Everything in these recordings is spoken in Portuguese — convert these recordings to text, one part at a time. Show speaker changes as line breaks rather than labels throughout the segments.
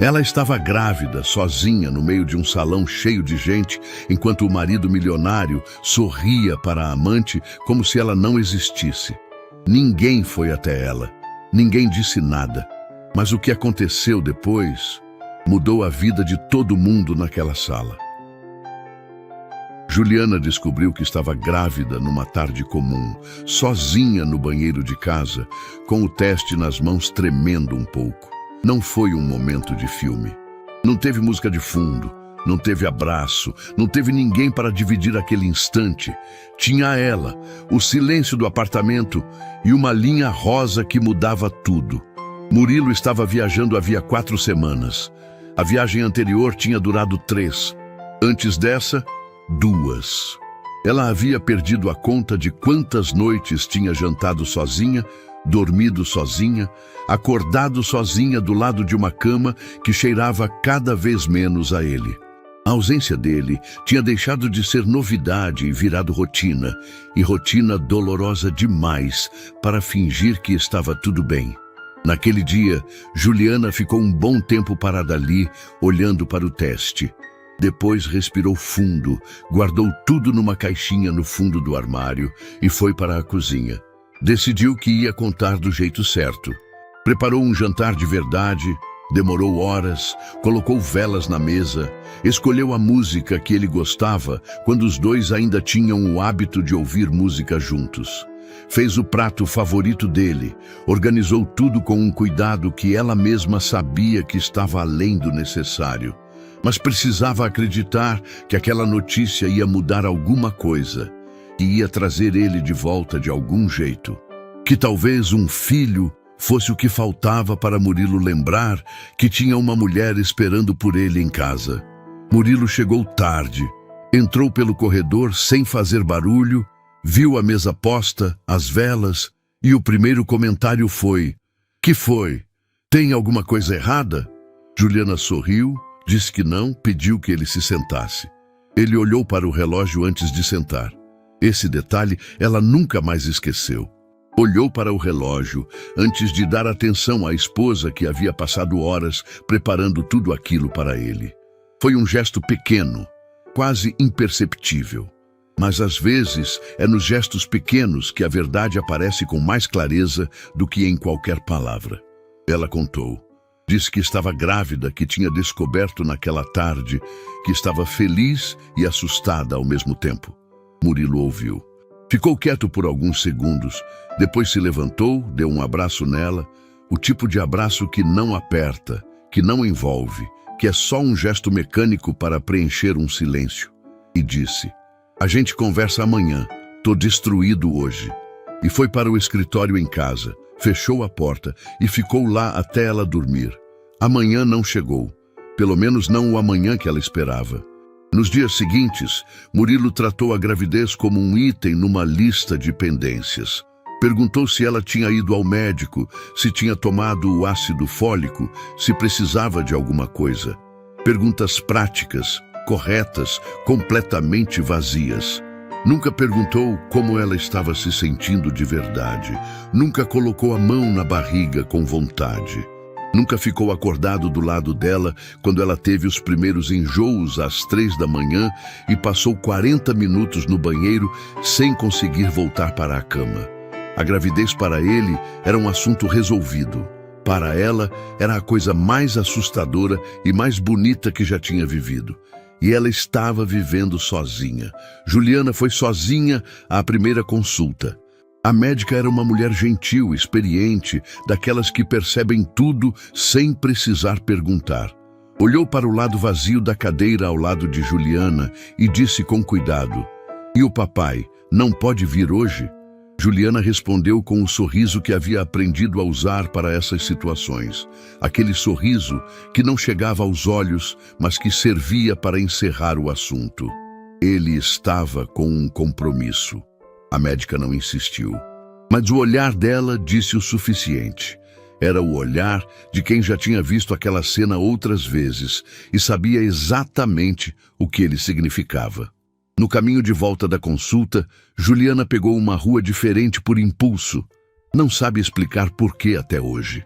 Ela estava grávida, sozinha, no meio de um salão cheio de gente, enquanto o marido milionário sorria para a amante como se ela não existisse. Ninguém foi até ela. Ninguém disse nada. Mas o que aconteceu depois mudou a vida de todo mundo naquela sala. Juliana descobriu que estava grávida numa tarde comum, sozinha no banheiro de casa, com o teste nas mãos tremendo um pouco. Não foi um momento de filme. Não teve música de fundo, não teve abraço, não teve ninguém para dividir aquele instante. Tinha ela, o silêncio do apartamento e uma linha rosa que mudava tudo. Murilo estava viajando havia 4 semanas. A viagem anterior tinha durado 3. Antes dessa, 2. Ela havia perdido a conta de quantas noites tinha jantado sozinha, dormido sozinha, acordado sozinha do lado de uma cama que cheirava cada vez menos a ele. A ausência dele tinha deixado de ser novidade e virado rotina, e rotina dolorosa demais para fingir que estava tudo bem. Naquele dia, Juliana ficou um bom tempo parada ali, olhando para o teste. Depois respirou fundo, guardou tudo numa caixinha no fundo do armário e foi para a cozinha. Decidiu que ia contar do jeito certo. Preparou um jantar de verdade, demorou horas, colocou velas na mesa, escolheu a música que ele gostava quando os dois ainda tinham o hábito de ouvir música juntos. Fez o prato favorito dele, organizou tudo com um cuidado que ela mesma sabia que estava além do necessário. Mas precisava acreditar que aquela notícia ia mudar alguma coisa, que ia trazer ele de volta de algum jeito. Que talvez um filho fosse o que faltava para Murilo lembrar que tinha uma mulher esperando por ele em casa. Murilo chegou tarde, entrou pelo corredor sem fazer barulho, viu a mesa posta, as velas, e o primeiro comentário foi: "Que foi? Tem alguma coisa errada?" Juliana sorriu, disse que não, pediu que ele se sentasse. Ele olhou para o relógio antes de sentar. Esse detalhe ela nunca mais esqueceu. Olhou para o relógio antes de dar atenção à esposa que havia passado horas preparando tudo aquilo para ele. Foi um gesto pequeno, quase imperceptível. Mas às vezes é nos gestos pequenos que a verdade aparece com mais clareza do que em qualquer palavra. Ela contou. Disse que estava grávida, que tinha descoberto naquela tarde, que estava feliz e assustada ao mesmo tempo. Murilo ouviu. Ficou quieto por alguns segundos, depois se levantou, deu um abraço nela, o tipo de abraço que não aperta, que não envolve, que é só um gesto mecânico para preencher um silêncio. E disse: "A gente conversa amanhã, tô destruído hoje." E foi para o escritório em casa, fechou a porta e ficou lá até ela dormir. Amanhã não chegou, pelo menos não o amanhã que ela esperava. Nos dias seguintes, Murilo tratou a gravidez como um item numa lista de pendências. Perguntou se ela tinha ido ao médico, se tinha tomado o ácido fólico, se precisava de alguma coisa. Perguntas práticas, corretas, completamente vazias. Nunca perguntou como ela estava se sentindo de verdade. Nunca colocou a mão na barriga com vontade. Nunca ficou acordado do lado dela quando ela teve os primeiros enjoos às 3 da manhã e passou 40 minutos no banheiro sem conseguir voltar para a cama. A gravidez para ele era um assunto resolvido. Para ela, era a coisa mais assustadora e mais bonita que já tinha vivido. E ela estava vivendo sozinha. Juliana foi sozinha à primeira consulta. A médica era uma mulher gentil, experiente, daquelas que percebem tudo sem precisar perguntar. Olhou para o lado vazio da cadeira ao lado de Juliana e disse com cuidado: "E o papai, não pode vir hoje?" Juliana respondeu com o sorriso que havia aprendido a usar para essas situações. Aquele sorriso que não chegava aos olhos, mas que servia para encerrar o assunto. Ele estava com um compromisso. A médica não insistiu, mas o olhar dela disse o suficiente. Era o olhar de quem já tinha visto aquela cena outras vezes e sabia exatamente o que ele significava. No caminho de volta da consulta, Juliana pegou uma rua diferente por impulso. Não sabe explicar por que até hoje.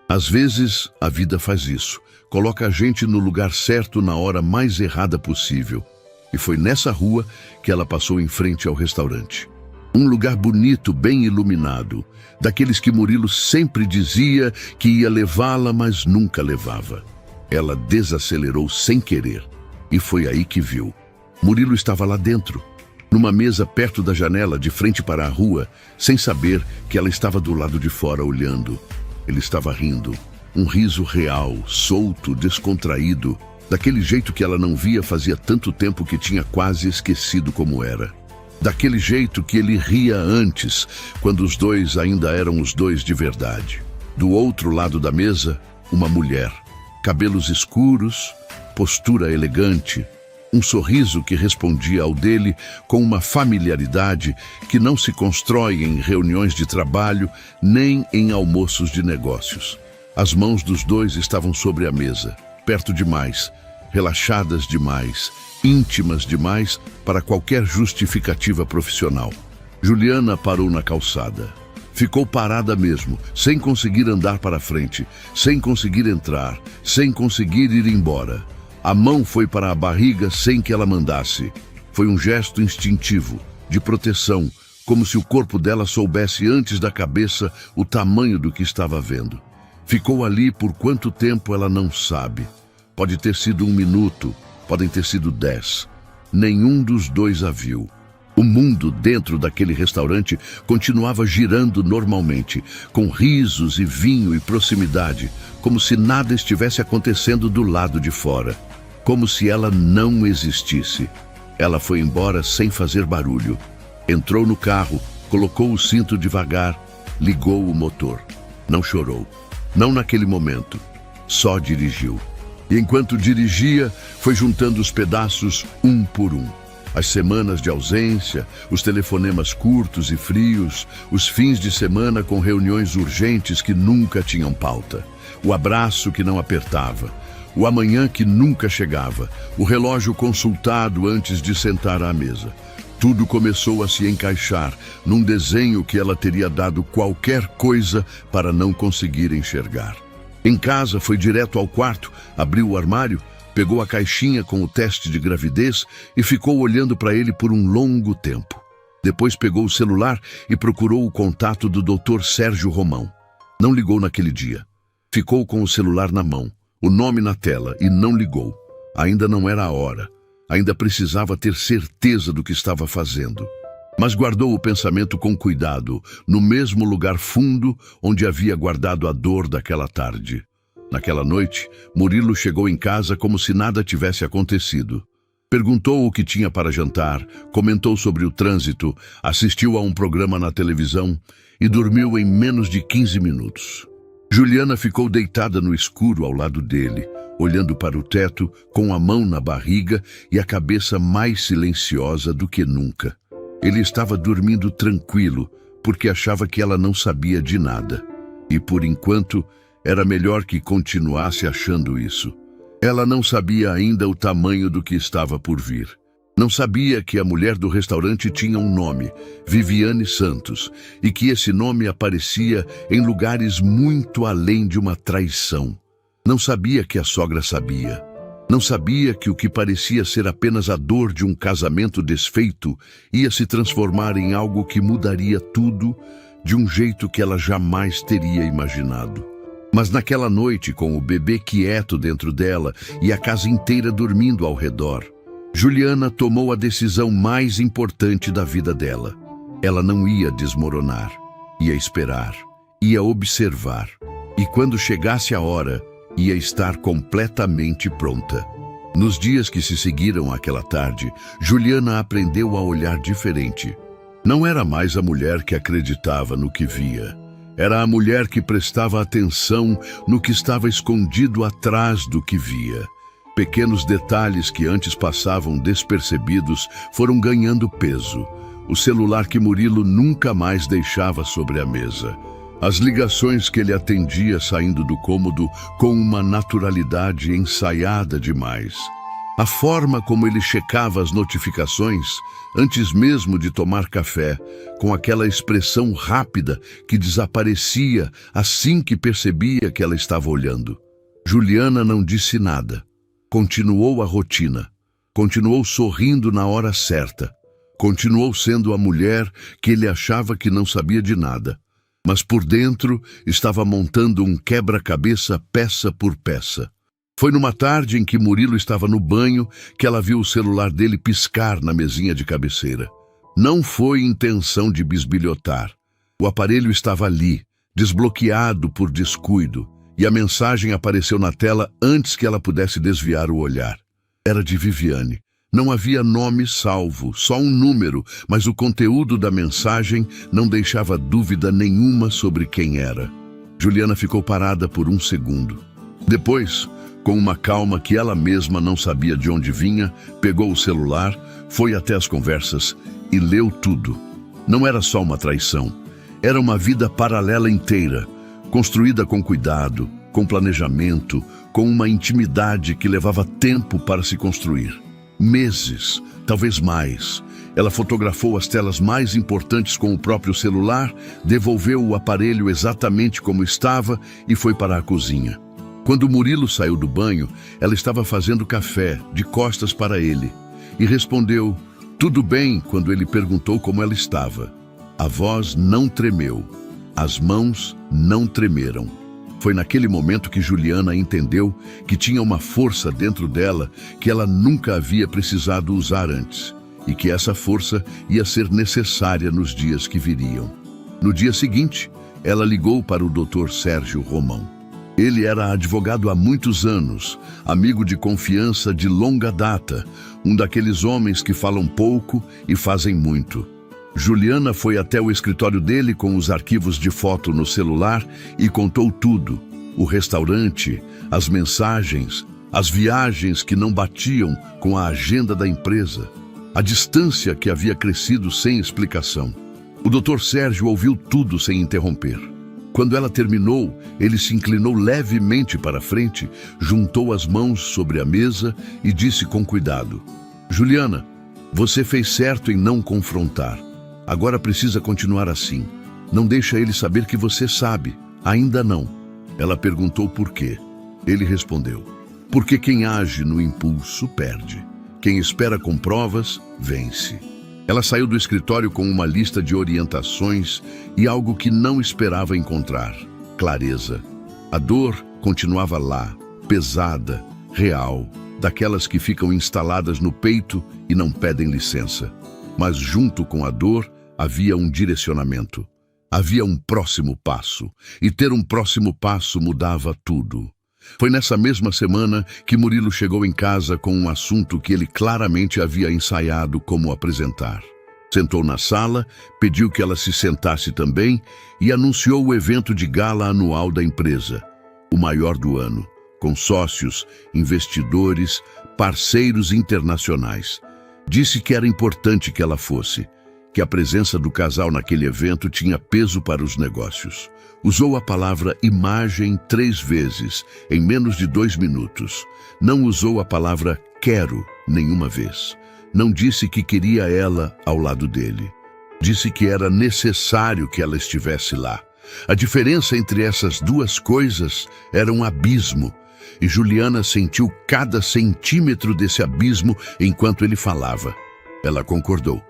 Às vezes, a vida faz isso. Coloca a gente no lugar certo na hora mais errada possível. E foi nessa rua que ela passou em frente ao restaurante. Um lugar bonito, bem iluminado. Daqueles que Murilo sempre dizia que ia levá-la, mas nunca levava. Ela desacelerou sem querer. E foi aí que viu. Murilo estava lá dentro, numa mesa perto da janela, de frente para a rua, sem saber que ela estava do lado de fora olhando. Ele estava rindo. Um riso real, solto, descontraído, daquele jeito que ela não via fazia tanto tempo que tinha quase esquecido como era. Daquele jeito que ele ria antes, quando os dois ainda eram os dois de verdade. Do outro lado da mesa, uma mulher. Cabelos escuros, postura elegante, um sorriso que respondia ao dele com uma familiaridade que não se constrói em reuniões de trabalho nem em almoços de negócios. As mãos dos dois estavam sobre a mesa, perto demais, relaxadas demais, íntimas demais para qualquer justificativa profissional. Juliana parou na calçada. Ficou parada mesmo, sem conseguir andar para frente, sem conseguir entrar, sem conseguir ir embora. A mão foi para a barriga sem que ela mandasse. Foi um gesto instintivo, de proteção, como se o corpo dela soubesse antes da cabeça o tamanho do que estava vendo. Ficou ali por quanto tempo ela não sabe. Pode ter sido 1 minuto, podem ter sido 10. Nenhum dos dois a viu. O mundo dentro daquele restaurante continuava girando normalmente, com risos e vinho e proximidade, como se nada estivesse acontecendo do lado de fora. Como se ela não existisse. Ela foi embora sem fazer barulho. Entrou no carro, colocou o cinto devagar, ligou o motor. Não chorou. Não naquele momento. Só dirigiu. E enquanto dirigia, foi juntando os pedaços um por um. As semanas de ausência, os telefonemas curtos e frios, os fins de semana com reuniões urgentes que nunca tinham pauta. O abraço que não apertava. O amanhã que nunca chegava. O relógio consultado antes de sentar à mesa. Tudo começou a se encaixar num desenho que ela teria dado qualquer coisa para não conseguir enxergar. Em casa, foi direto ao quarto, abriu o armário, pegou a caixinha com o teste de gravidez e ficou olhando para ele por um longo tempo. Depois pegou o celular e procurou o contato do Dr. Sérgio Romão. Não ligou naquele dia. Ficou com o celular na mão, o nome na tela, e não ligou. Ainda não era a hora. Ainda precisava ter certeza do que estava fazendo. Mas guardou o pensamento com cuidado, no mesmo lugar fundo onde havia guardado a dor daquela tarde. Naquela noite, Murilo chegou em casa como se nada tivesse acontecido. Perguntou o que tinha para jantar, comentou sobre o trânsito, assistiu a um programa na televisão e dormiu em menos de 15 minutos. Juliana ficou deitada no escuro ao lado dele, olhando para o teto, com a mão na barriga e a cabeça mais silenciosa do que nunca. Ele estava dormindo tranquilo, porque achava que ela não sabia de nada. E, por enquanto, era melhor que continuasse achando isso. Ela não sabia ainda o tamanho do que estava por vir. Não sabia que a mulher do restaurante tinha um nome, Viviane Santos, e que esse nome aparecia em lugares muito além de uma traição. Não sabia que a sogra sabia. Não sabia que o que parecia ser apenas a dor de um casamento desfeito ia se transformar em algo que mudaria tudo de um jeito que ela jamais teria imaginado. Mas naquela noite, com o bebê quieto dentro dela e a casa inteira dormindo ao redor, Juliana tomou a decisão mais importante da vida dela. Ela não ia desmoronar, ia esperar, ia observar. E quando chegasse a hora, ia estar completamente pronta. Nos dias que se seguiram àquela tarde, Juliana aprendeu a olhar diferente. Não era mais a mulher que acreditava no que via. Era a mulher que prestava atenção no que estava escondido atrás do que via. Pequenos detalhes que antes passavam despercebidos foram ganhando peso. O celular que Murilo nunca mais deixava sobre a mesa. As ligações que ele atendia saindo do cômodo com uma naturalidade ensaiada demais. A forma como ele checava as notificações, antes mesmo de tomar café, com aquela expressão rápida que desaparecia assim que percebia que ela estava olhando. Juliana não disse nada. Continuou a rotina. Continuou sorrindo na hora certa. Continuou sendo a mulher que ele achava que não sabia de nada. Mas por dentro estava montando um quebra-cabeça peça por peça. Foi numa tarde em que Murilo estava no banho que ela viu o celular dele piscar na mesinha de cabeceira. Não foi intenção de bisbilhotar. O aparelho estava ali, desbloqueado por descuido, e a mensagem apareceu na tela antes que ela pudesse desviar o olhar. Era de Viviane. Não havia nome salvo, só um número, mas o conteúdo da mensagem não deixava dúvida nenhuma sobre quem era. Juliana ficou parada por um segundo. Depois, com uma calma que ela mesma não sabia de onde vinha, pegou o celular, foi até as conversas e leu tudo. Não era só uma traição, era uma vida paralela inteira, construída com cuidado, com planejamento, com uma intimidade que levava tempo para se construir. Meses, talvez mais. Ela fotografou as telas mais importantes com o próprio celular, devolveu o aparelho exatamente como estava e foi para a cozinha. Quando Murilo saiu do banho, ela estava fazendo café, de costas para ele, e respondeu, tudo bem, quando ele perguntou como ela estava. A voz não tremeu, as mãos não tremeram. Foi naquele momento que Juliana entendeu que tinha uma força dentro dela que ela nunca havia precisado usar antes, e que essa força ia ser necessária nos dias que viriam. No dia seguinte, ela ligou para o Dr. Sérgio Romão. Ele era advogado há muitos anos, amigo de confiança de longa data, um daqueles homens que falam pouco e fazem muito. Juliana foi até o escritório dele com os arquivos de foto no celular e contou tudo. O restaurante, as mensagens, as viagens que não batiam com a agenda da empresa, a distância que havia crescido sem explicação. O Dr. Sérgio ouviu tudo sem interromper. Quando ela terminou, ele se inclinou levemente para frente, juntou as mãos sobre a mesa e disse com cuidado, Juliana, você fez certo em não confrontar. Agora precisa continuar assim. Não deixa ele saber que você sabe. Ainda não. Ela perguntou por quê. Ele respondeu, porque quem age no impulso perde. Quem espera com provas, vence. Ela saiu do escritório com uma lista de orientações e algo que não esperava encontrar, clareza. A dor continuava lá, pesada, real, daquelas que ficam instaladas no peito e não pedem licença. Mas junto com a dor, havia um direcionamento. Havia um próximo passo, e ter um próximo passo mudava tudo. Foi nessa mesma semana que Murilo chegou em casa com um assunto que ele claramente havia ensaiado como apresentar. Sentou na sala, pediu que ela se sentasse também e anunciou o evento de gala anual da empresa, o maior do ano, com sócios, investidores, parceiros internacionais. Disse que era importante que ela fosse, que a presença do casal naquele evento tinha peso para os negócios. Usou a palavra imagem 3 vezes, em menos de 2 minutos. Não usou a palavra quero nenhuma vez. Não disse que queria ela ao lado dele. Disse que era necessário que ela estivesse lá. A diferença entre essas duas coisas era um abismo, e Juliana sentiu cada centímetro desse abismo enquanto ele falava. Ela concordou.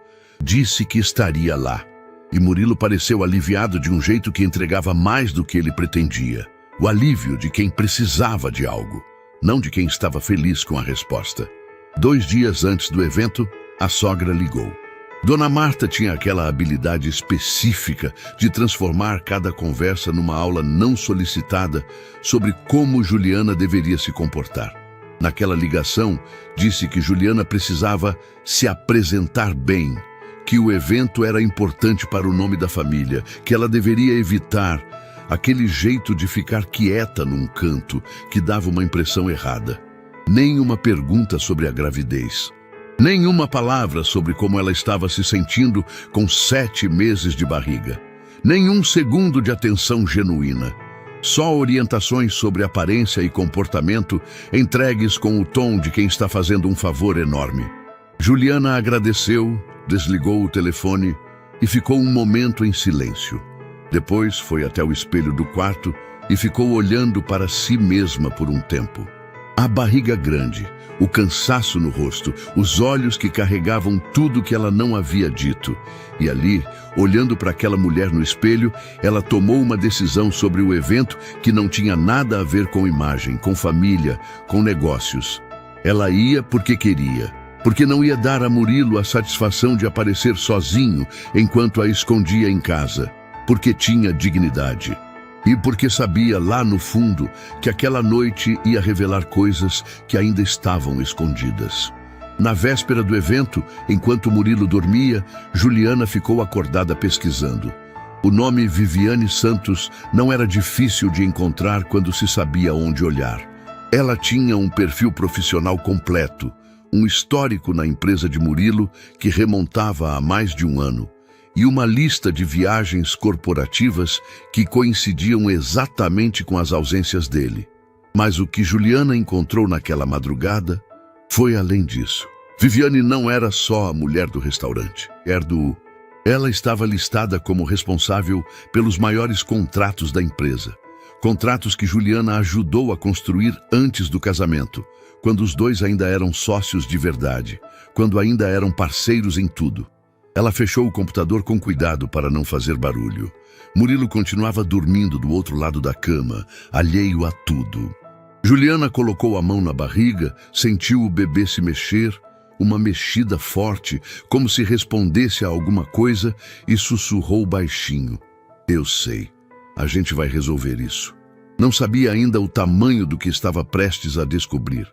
Disse que estaria lá. E Murilo pareceu aliviado de um jeito que entregava mais do que ele pretendia. O alívio de quem precisava de algo, não de quem estava feliz com a resposta. 2 dias antes do evento, a sogra ligou. Dona Marta tinha aquela habilidade específica de transformar cada conversa numa aula não solicitada sobre como Juliana deveria se comportar. Naquela ligação, disse que Juliana precisava se apresentar bem, que o evento era importante para o nome da família, que ela deveria evitar aquele jeito de ficar quieta num canto que dava uma impressão errada. Nenhuma pergunta sobre a gravidez. Nenhuma palavra sobre como ela estava se sentindo com 7 meses de barriga. Nenhum segundo de atenção genuína. Só orientações sobre aparência e comportamento entregues com o tom de quem está fazendo um favor enorme. Juliana agradeceu, desligou o telefone e ficou um momento em silêncio. Depois foi até o espelho do quarto e ficou olhando para si mesma por um tempo. A barriga grande, o cansaço no rosto, os olhos que carregavam tudo que ela não havia dito. E ali, olhando para aquela mulher no espelho, ela tomou uma decisão sobre o evento que não tinha nada a ver com imagem, com família, com negócios. Ela ia porque queria, porque não ia dar a Murilo a satisfação de aparecer sozinho enquanto a escondia em casa, porque tinha dignidade. E porque sabia lá no fundo que aquela noite ia revelar coisas que ainda estavam escondidas. Na véspera do evento, enquanto Murilo dormia, Juliana ficou acordada pesquisando. O nome Viviane Santos não era difícil de encontrar quando se sabia onde olhar. Ela tinha um perfil profissional completo, um histórico na empresa de Murilo que remontava a mais de um ano, e uma lista de viagens corporativas que coincidiam exatamente com as ausências dele. Mas o que Juliana encontrou naquela madrugada foi além disso. Viviane não era só a mulher do restaurante. Ela estava listada como responsável pelos maiores contratos da empresa. Contratos que Juliana ajudou a construir antes do casamento, quando os dois ainda eram sócios de verdade, quando ainda eram parceiros em tudo. Ela fechou o computador com cuidado para não fazer barulho. Murilo continuava dormindo do outro lado da cama, alheio a tudo. Juliana colocou a mão na barriga, sentiu o bebê se mexer, uma mexida forte, como se respondesse a alguma coisa, e sussurrou baixinho: "Eu sei, a gente vai resolver isso." Não sabia ainda o tamanho do que estava prestes a descobrir.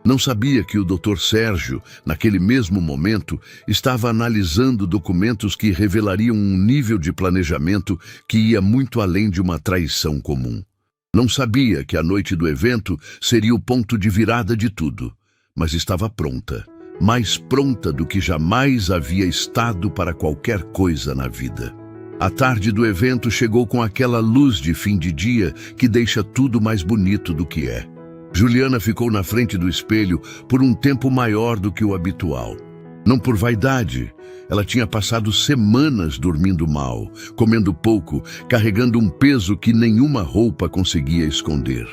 Não sabia que o Dr. Sérgio, naquele mesmo momento, estava analisando documentos que revelariam um nível de planejamento que ia muito além de uma traição comum. Não sabia que a noite do evento seria o ponto de virada de tudo, mas estava pronta, mais pronta do que jamais havia estado para qualquer coisa na vida. A tarde do evento chegou com aquela luz de fim de dia que deixa tudo mais bonito do que é. Juliana ficou na frente do espelho por um tempo maior do que o habitual. Não por vaidade, ela tinha passado semanas dormindo mal, comendo pouco, carregando um peso que nenhuma roupa conseguia esconder.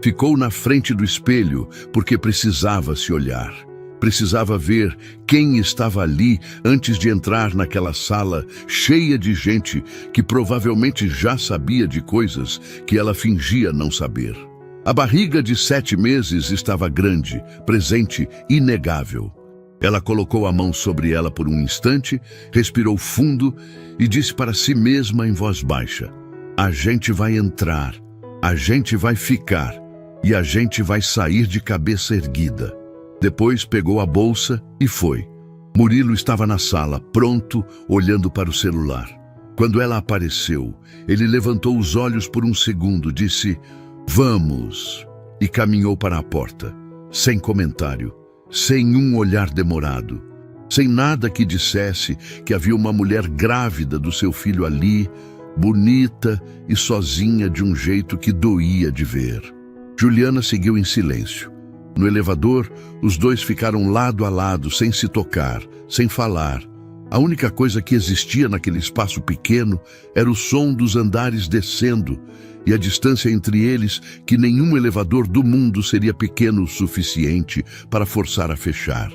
Ficou na frente do espelho porque precisava se olhar. Precisava ver quem estava ali antes de entrar naquela sala cheia de gente que provavelmente já sabia de coisas que ela fingia não saber. A barriga de 7 meses estava grande, presente, inegável. Ela colocou a mão sobre ela por um instante, respirou fundo e disse para si mesma em voz baixa: "A gente vai entrar, a gente vai ficar e a gente vai sair de cabeça erguida." Depois pegou a bolsa e foi. Murilo estava na sala, pronto, olhando para o celular. Quando ela apareceu, ele levantou os olhos por um segundo, disse: "Vamos!" e caminhou para a porta, sem comentário, sem um olhar demorado, sem nada que dissesse que havia uma mulher grávida do seu filho ali, bonita e sozinha de um jeito que doía de ver. Juliana seguiu em silêncio. No elevador, os dois ficaram lado a lado, sem se tocar, sem falar. A única coisa que existia naquele espaço pequeno era o som dos andares descendo e a distância entre eles que nenhum elevador do mundo seria pequeno o suficiente para forçar a fechar.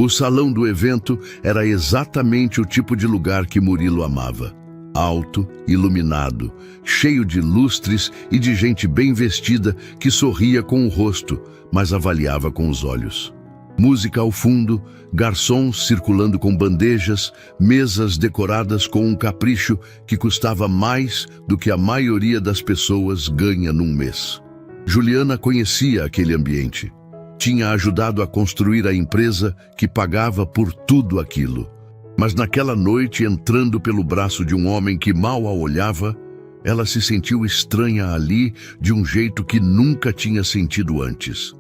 O salão do evento era exatamente o tipo de lugar que Murilo amava. Alto, iluminado, cheio de lustres e de gente bem vestida que sorria com o rosto, mas avaliava com os olhos. Música ao fundo, garçons circulando com bandejas, mesas decoradas com um capricho que custava mais do que a maioria das pessoas ganha num mês. Juliana conhecia aquele ambiente. Tinha ajudado a construir a empresa que pagava por tudo aquilo. Mas naquela noite, entrando pelo braço de um homem que mal a olhava, ela se sentiu estranha ali de um jeito que nunca tinha sentido antes.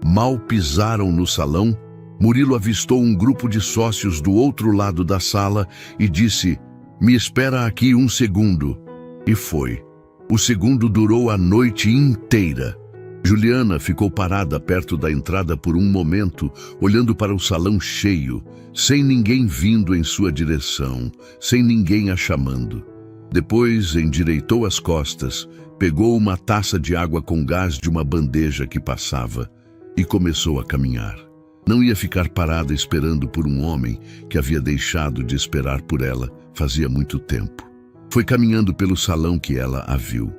Mal pisaram no salão, Murilo avistou um grupo de sócios do outro lado da sala e disse: "Me espera aqui um segundo." E foi. O segundo durou a noite inteira. Juliana ficou parada perto da entrada por um momento, olhando para o salão cheio, sem ninguém vindo em sua direção, sem ninguém a chamando. Depois endireitou as costas, pegou uma taça de água com gás de uma bandeja que passava e começou a caminhar. Não ia ficar parada esperando por um homem que havia deixado de esperar por ela fazia muito tempo. Foi caminhando pelo salão que ela a viu.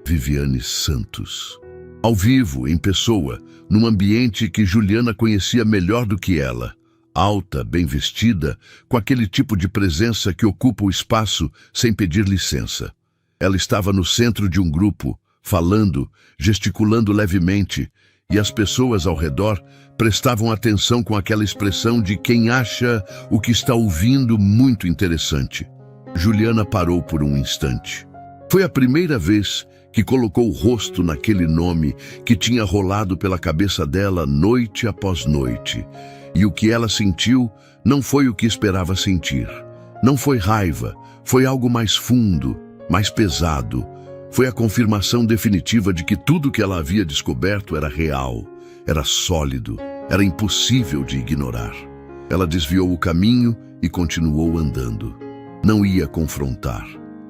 Viviane Santos. Ao vivo, em pessoa, num ambiente que Juliana conhecia melhor do que ela. Alta, bem vestida, com aquele tipo de presença que ocupa o espaço sem pedir licença. Ela estava no centro de um grupo, falando, gesticulando levemente, e as pessoas ao redor prestavam atenção com aquela expressão de quem acha o que está ouvindo muito interessante. Juliana parou por um instante. Foi a primeira vez que colocou o rosto naquele nome que tinha rolado pela cabeça dela noite após noite. E o que ela sentiu não foi o que esperava sentir. Não foi raiva, foi algo mais fundo, mais pesado. Foi a confirmação definitiva de que tudo que ela havia descoberto era real, era sólido, era impossível de ignorar. Ela desviou o caminho e continuou andando. Não ia confrontar.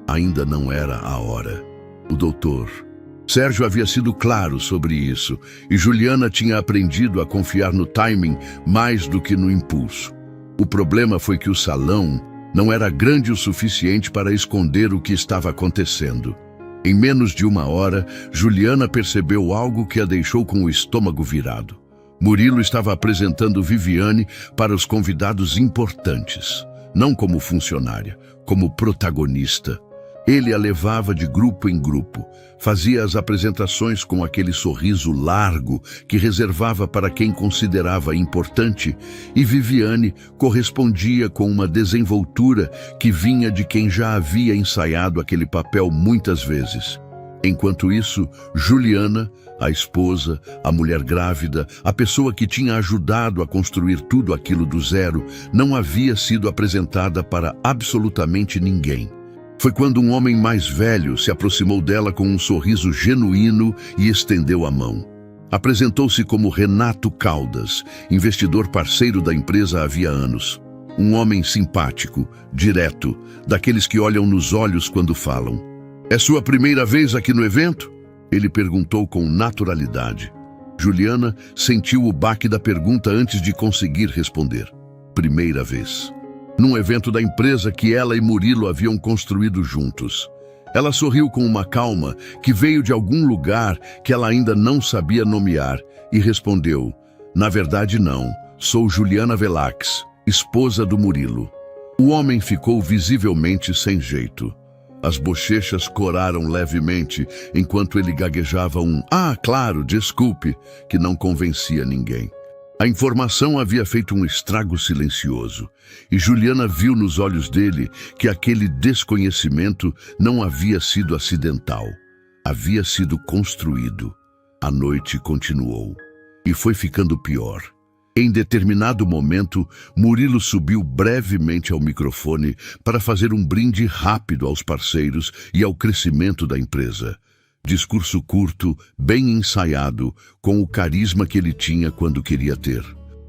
Ainda não era a hora. O doutor Sérgio havia sido claro sobre isso, e Juliana tinha aprendido a confiar no timing mais do que no impulso. O problema foi que o salão não era grande o suficiente para esconder o que estava acontecendo. Em menos de uma hora, Juliana percebeu algo que a deixou com o estômago virado. Murilo estava apresentando Viviane para os convidados importantes, não como funcionária, como protagonista. Ele a levava de grupo em grupo, fazia as apresentações com aquele sorriso largo que reservava para quem considerava importante, e Viviane correspondia com uma desenvoltura que vinha de quem já havia ensaiado aquele papel muitas vezes. Enquanto isso, Juliana, a esposa, a mulher grávida, a pessoa que tinha ajudado a construir tudo aquilo do zero, não havia sido apresentada para absolutamente ninguém. Foi quando um homem mais velho se aproximou dela com um sorriso genuíno e estendeu a mão. Apresentou-se como Renato Caldas, investidor parceiro da empresa havia anos. Um homem simpático, direto, daqueles que olham nos olhos quando falam. "É sua primeira vez aqui no evento?" Ele perguntou com naturalidade. Juliana sentiu o baque da pergunta antes de conseguir responder. Primeira vez. Num evento da empresa que ela e Murilo haviam construído juntos. Ela sorriu com uma calma que veio de algum lugar que ela ainda não sabia nomear e respondeu: "Na verdade não, sou Juliana Velax, esposa do Murilo." O homem ficou visivelmente sem jeito. As bochechas coraram levemente enquanto ele gaguejava um "Ah, claro, desculpe", que não convencia ninguém. A informação havia feito um estrago silencioso, e Juliana viu nos olhos dele que aquele desconhecimento não havia sido acidental. Havia sido construído. A noite continuou, e foi ficando pior. Em determinado momento, Murilo subiu brevemente ao microfone para fazer um brinde rápido aos parceiros e ao crescimento da empresa. Discurso curto, bem ensaiado, com o carisma que ele tinha quando queria ter.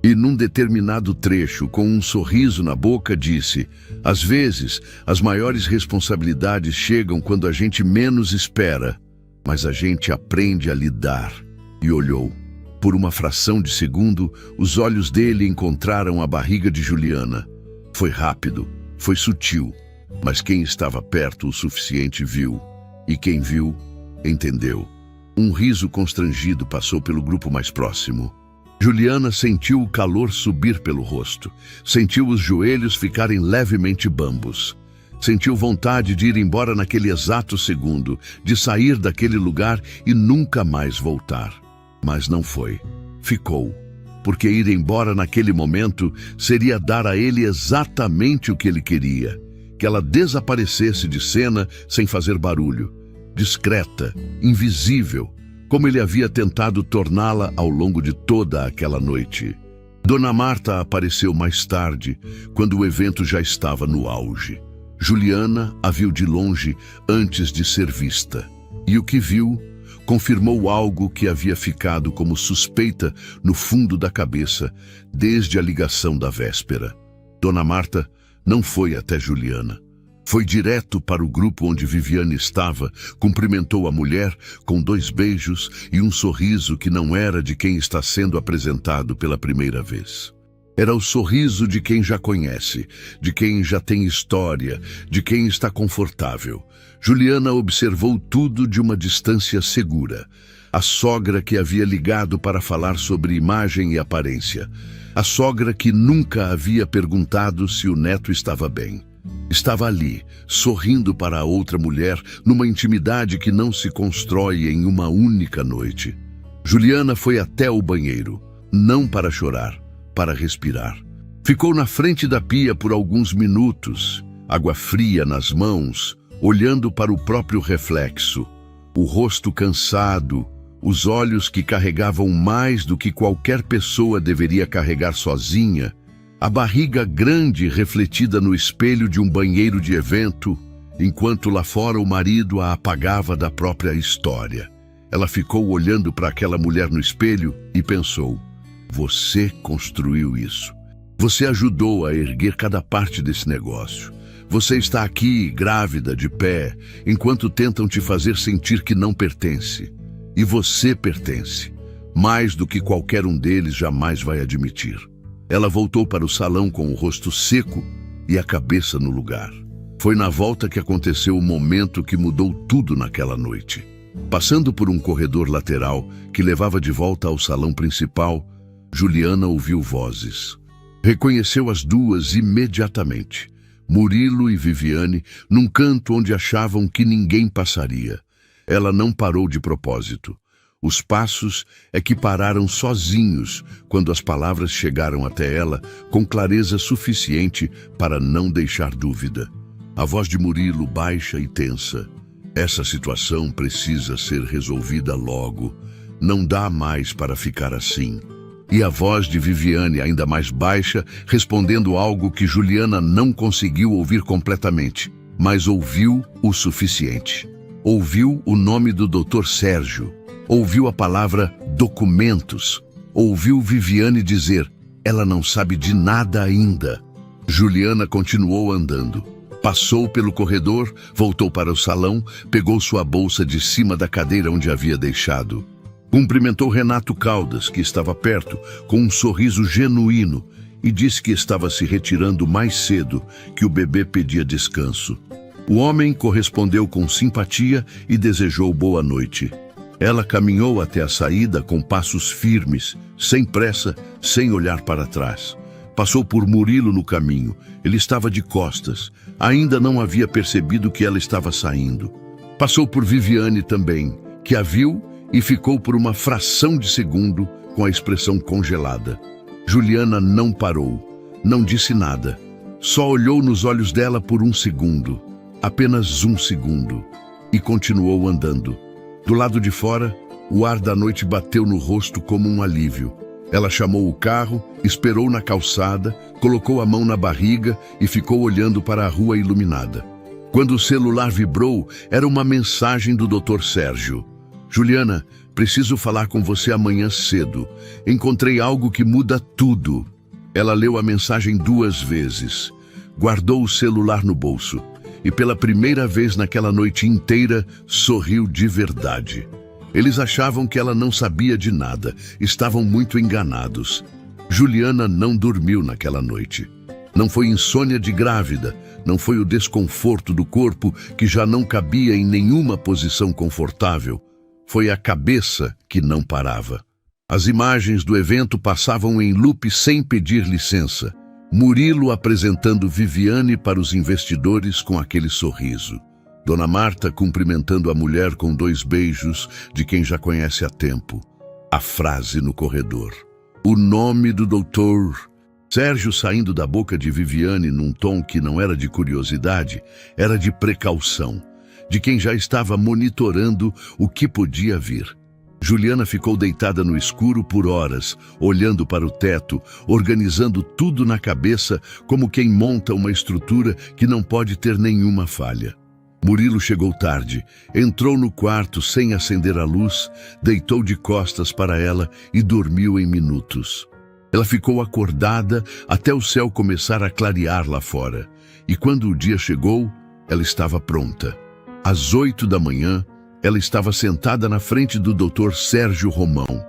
E num determinado trecho, com um sorriso na boca, disse: "Às vezes, as maiores responsabilidades chegam quando a gente menos espera, mas a gente aprende a lidar." E olhou. Por uma fração de segundo, os olhos dele encontraram a barriga de Juliana. Foi rápido, foi sutil, mas quem estava perto o suficiente viu. E quem viu, entendeu. Um riso constrangido passou pelo grupo mais próximo. Juliana sentiu o calor subir pelo rosto. Sentiu os joelhos ficarem levemente bambos. Sentiu vontade de ir embora naquele exato segundo, de sair daquele lugar e nunca mais voltar. Mas não foi. Ficou. Porque ir embora naquele momento seria dar a ele exatamente o que ele queria. Que ela desaparecesse de cena sem fazer barulho. Discreta, invisível, como ele havia tentado torná-la ao longo de toda aquela noite. Dona Marta apareceu mais tarde, quando o evento já estava no auge. Juliana a viu de longe antes de ser vista. E o que viu confirmou algo que havia ficado como suspeita no fundo da cabeça desde a ligação da véspera. Dona Marta não foi até Juliana. Foi direto para o grupo onde Viviane estava, cumprimentou a mulher com 2 beijos e um sorriso que não era de quem está sendo apresentado pela primeira vez. Era o sorriso de quem já conhece, de quem já tem história, de quem está confortável. Juliana observou tudo de uma distância segura. A sogra que havia ligado para falar sobre imagem e aparência. A sogra que nunca havia perguntado se o neto estava bem. Estava ali, sorrindo para a outra mulher, numa intimidade que não se constrói em uma única noite. Juliana foi até o banheiro, não para chorar, para respirar. Ficou na frente da pia por alguns minutos, água fria nas mãos, olhando para o próprio reflexo, o rosto cansado, os olhos que carregavam mais do que qualquer pessoa deveria carregar sozinha, a barriga grande refletida no espelho de um banheiro de evento, enquanto lá fora o marido a apagava da própria história. Ela ficou olhando para aquela mulher no espelho e pensou: você construiu isso. Você ajudou a erguer cada parte desse negócio. Você está aqui, grávida, de pé, enquanto tentam te fazer sentir que não pertence. E você pertence, mais do que qualquer um deles jamais vai admitir. Ela voltou para o salão com o rosto seco e a cabeça no lugar. Foi na volta que aconteceu o momento que mudou tudo naquela noite. Passando por um corredor lateral que levava de volta ao salão principal, Juliana ouviu vozes. Reconheceu as duas imediatamente. Murilo e Viviane, num canto onde achavam que ninguém passaria. Ela não parou de propósito. Os passos é que pararam sozinhos quando as palavras chegaram até ela com clareza suficiente para não deixar dúvida. A voz de Murilo baixa e tensa. Essa situação precisa ser resolvida logo. Não dá mais para ficar assim. E a voz de Viviane, ainda mais baixa, respondendo algo que Juliana não conseguiu ouvir completamente, mas ouviu o suficiente. Ouviu o nome do Dr. Sérgio. Ouviu a palavra documentos. Ouviu Viviane dizer: ela não sabe de nada ainda. Juliana continuou andando. Passou pelo corredor, voltou para o salão, pegou sua bolsa de cima da cadeira onde havia deixado. Cumprimentou Renato Caldas, que estava perto, com um sorriso genuíno, e disse que estava se retirando mais cedo, que o bebê pedia descanso. O homem correspondeu com simpatia e desejou boa noite. Ela caminhou até a saída com passos firmes, sem pressa, sem olhar para trás. Passou por Murilo no caminho. Ele estava de costas. Ainda não havia percebido que ela estava saindo. Passou por Viviane também, que a viu e ficou por uma fração de segundo com a expressão congelada. Juliana não parou, não disse nada. Só olhou nos olhos dela por um segundo, apenas um segundo, e continuou andando. Do lado de fora, o ar da noite bateu no rosto como um alívio. Ela chamou o carro, esperou na calçada, colocou a mão na barriga e ficou olhando para a rua iluminada. Quando o celular vibrou, era uma mensagem do Dr. Sérgio. Juliana, preciso falar com você amanhã cedo. Encontrei algo que muda tudo. Ela leu a mensagem 2 vezes. Guardou o celular no bolso. E pela primeira vez naquela noite inteira, sorriu de verdade. Eles achavam que ela não sabia de nada. Estavam muito enganados. Juliana não dormiu naquela noite. Não foi insônia de grávida. Não foi o desconforto do corpo que já não cabia em nenhuma posição confortável. Foi a cabeça que não parava. As imagens do evento passavam em loop sem pedir licença. Murilo apresentando Viviane para os investidores com aquele sorriso. Dona Marta cumprimentando a mulher com 2 beijos de quem já conhece há tempo. A frase no corredor. O nome do doutor. Sérgio saindo da boca de Viviane num tom que não era de curiosidade, era de precaução. De quem já estava monitorando o que podia vir. Juliana ficou deitada no escuro por horas, olhando para o teto, organizando tudo na cabeça como quem monta uma estrutura que não pode ter nenhuma falha. Murilo chegou tarde, entrou no quarto sem acender a luz, deitou de costas para ela e dormiu em minutos. Ela ficou acordada até o céu começar a clarear lá fora, e quando o dia chegou, ela estava pronta. Às 8 da manhã, ela estava sentada na frente do Dr. Sérgio Romão,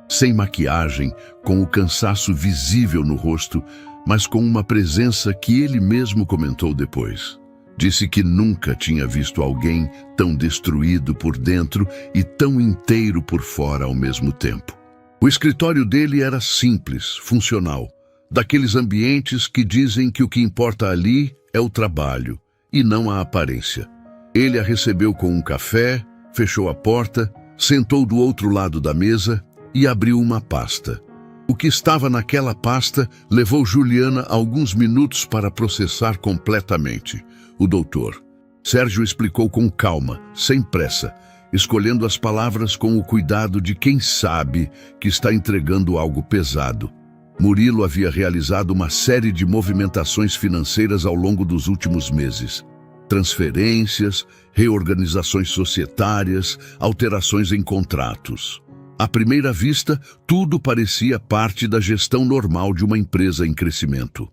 sem maquiagem, com o cansaço visível no rosto, mas com uma presença que ele mesmo comentou depois. Disse que nunca tinha visto alguém tão destruído por dentro e tão inteiro por fora ao mesmo tempo. O escritório dele era simples, funcional, daqueles ambientes que dizem que o que importa ali é o trabalho e não a aparência. Ele a recebeu com um café, fechou a porta, sentou do outro lado da mesa e abriu uma pasta. O que estava naquela pasta levou Juliana alguns minutos para processar completamente. O doutor Sérgio explicou com calma, sem pressa, escolhendo as palavras com o cuidado de quem sabe que está entregando algo pesado. Murilo havia realizado uma série de movimentações financeiras ao longo dos últimos meses. Transferências, reorganizações societárias, alterações em contratos. À primeira vista, tudo parecia parte da gestão normal de uma empresa em crescimento.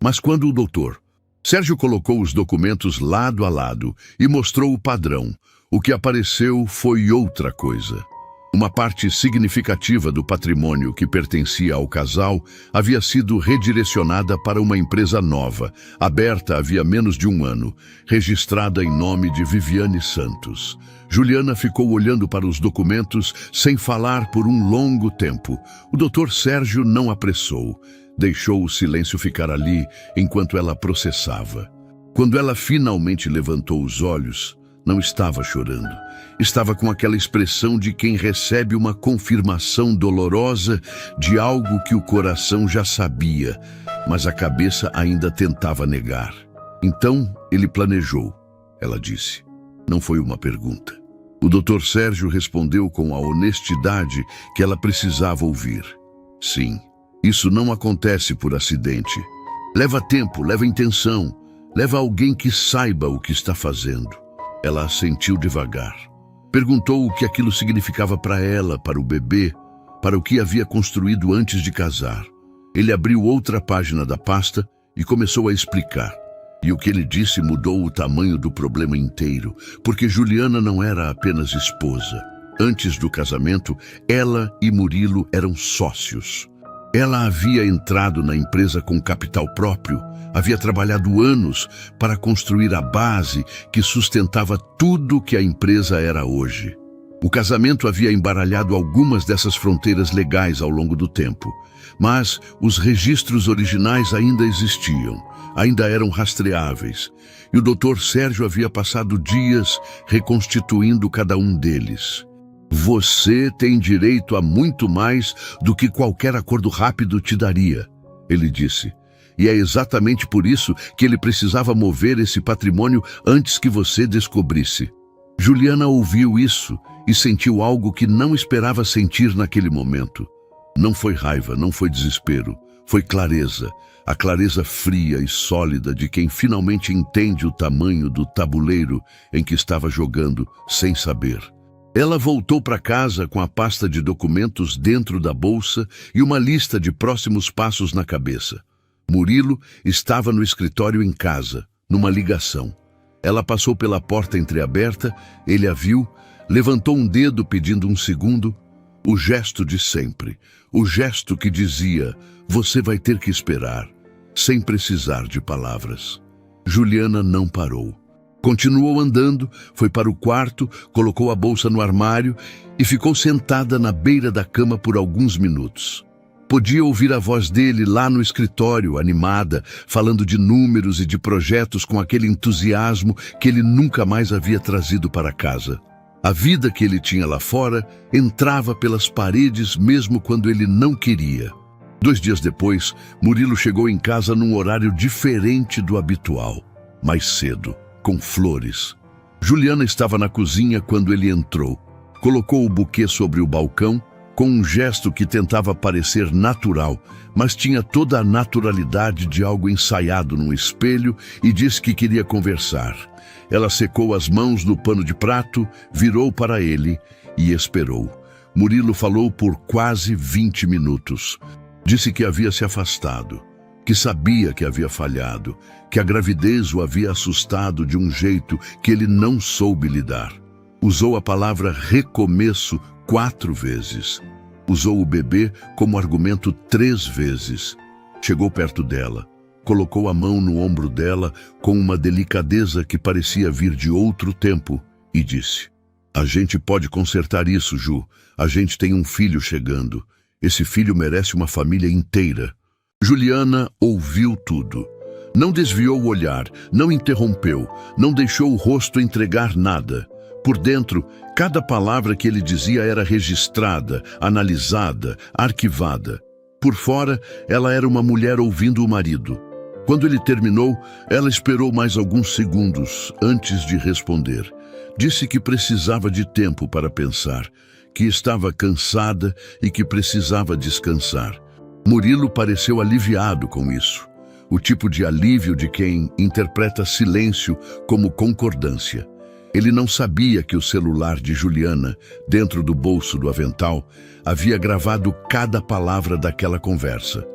Mas quando o doutor Sérgio colocou os documentos lado a lado e mostrou o padrão, o que apareceu foi outra coisa. Uma parte significativa do patrimônio que pertencia ao casal havia sido redirecionada para uma empresa nova, aberta havia menos de um ano, registrada em nome de Viviane Santos. Juliana ficou olhando para os documentos sem falar por um longo tempo. O Dr. Sérgio não apressou. Deixou o silêncio ficar ali enquanto ela processava. Quando ela finalmente levantou os olhos, não estava chorando. Estava com aquela expressão de quem recebe uma confirmação dolorosa de algo que o coração já sabia, mas a cabeça ainda tentava negar. Então, ele planejou, ela disse. Não foi uma pergunta. O Dr. Sérgio respondeu com a honestidade que ela precisava ouvir. Sim, isso não acontece por acidente. Leva tempo, leva intenção, leva alguém que saiba o que está fazendo. Ela assentiu devagar. Perguntou o que aquilo significava para ela, para o bebê, para o que havia construído antes de casar. Ele abriu outra página da pasta e começou a explicar. E o que ele disse mudou o tamanho do problema inteiro, porque Juliana não era apenas esposa. Antes do casamento, ela e Murilo eram sócios. Ela havia entrado na empresa com capital próprio, havia trabalhado anos para construir a base que sustentava tudo que a empresa era hoje. O casamento havia embaralhado algumas dessas fronteiras legais ao longo do tempo, mas os registros originais ainda existiam, ainda eram rastreáveis, e o Dr. Sérgio havia passado dias reconstituindo cada um deles. Você tem direito a muito mais do que qualquer acordo rápido te daria, ele disse. E é exatamente por isso que ele precisava mover esse patrimônio antes que você descobrisse. Juliana ouviu isso e sentiu algo que não esperava sentir naquele momento. Não foi raiva, não foi desespero, foi clareza. A clareza fria e sólida de quem finalmente entende o tamanho do tabuleiro em que estava jogando sem saber. Ela voltou para casa com a pasta de documentos dentro da bolsa e uma lista de próximos passos na cabeça. Murilo estava no escritório em casa, numa ligação. Ela passou pela porta entreaberta, ele a viu, levantou um dedo pedindo um segundo. O gesto de sempre, o gesto que dizia, você vai ter que esperar, sem precisar de palavras. Juliana não parou. Continuou andando, foi para o quarto, colocou a bolsa no armário e ficou sentada na beira da cama por alguns minutos. Podia ouvir a voz dele lá no escritório, animada, falando de números e de projetos com aquele entusiasmo que ele nunca mais havia trazido para casa. A vida que ele tinha lá fora entrava pelas paredes mesmo quando ele não queria. 2 dias depois, Murilo chegou em casa num horário diferente do habitual, mais cedo, com flores. Juliana estava na cozinha quando ele entrou. Colocou o buquê sobre o balcão, com um gesto que tentava parecer natural, mas tinha toda a naturalidade de algo ensaiado num espelho e disse que queria conversar. Ela secou as mãos no pano de prato, virou para ele e esperou. Murilo falou por quase 20 minutos. Disse que havia se afastado, que sabia que havia falhado, que a gravidez o havia assustado de um jeito que ele não soube lidar. Usou a palavra recomeço 4 vezes. Usou o bebê como argumento 3 vezes. Chegou perto dela, colocou a mão no ombro dela com uma delicadeza que parecia vir de outro tempo e disse: "A gente pode consertar isso, Ju. A gente tem um filho chegando. Esse filho merece uma família inteira." Juliana ouviu tudo. Não desviou o olhar, não interrompeu, não deixou o rosto entregar nada. Por dentro, cada palavra que ele dizia era registrada, analisada, arquivada. Por fora, ela era uma mulher ouvindo o marido. Quando ele terminou, ela esperou mais alguns segundos antes de responder. Disse que precisava de tempo para pensar, que estava cansada e que precisava descansar. Murilo pareceu aliviado com isso. O tipo de alívio de quem interpreta silêncio como concordância. Ele não sabia que o celular de Juliana, dentro do bolso do avental, havia gravado cada palavra daquela conversa.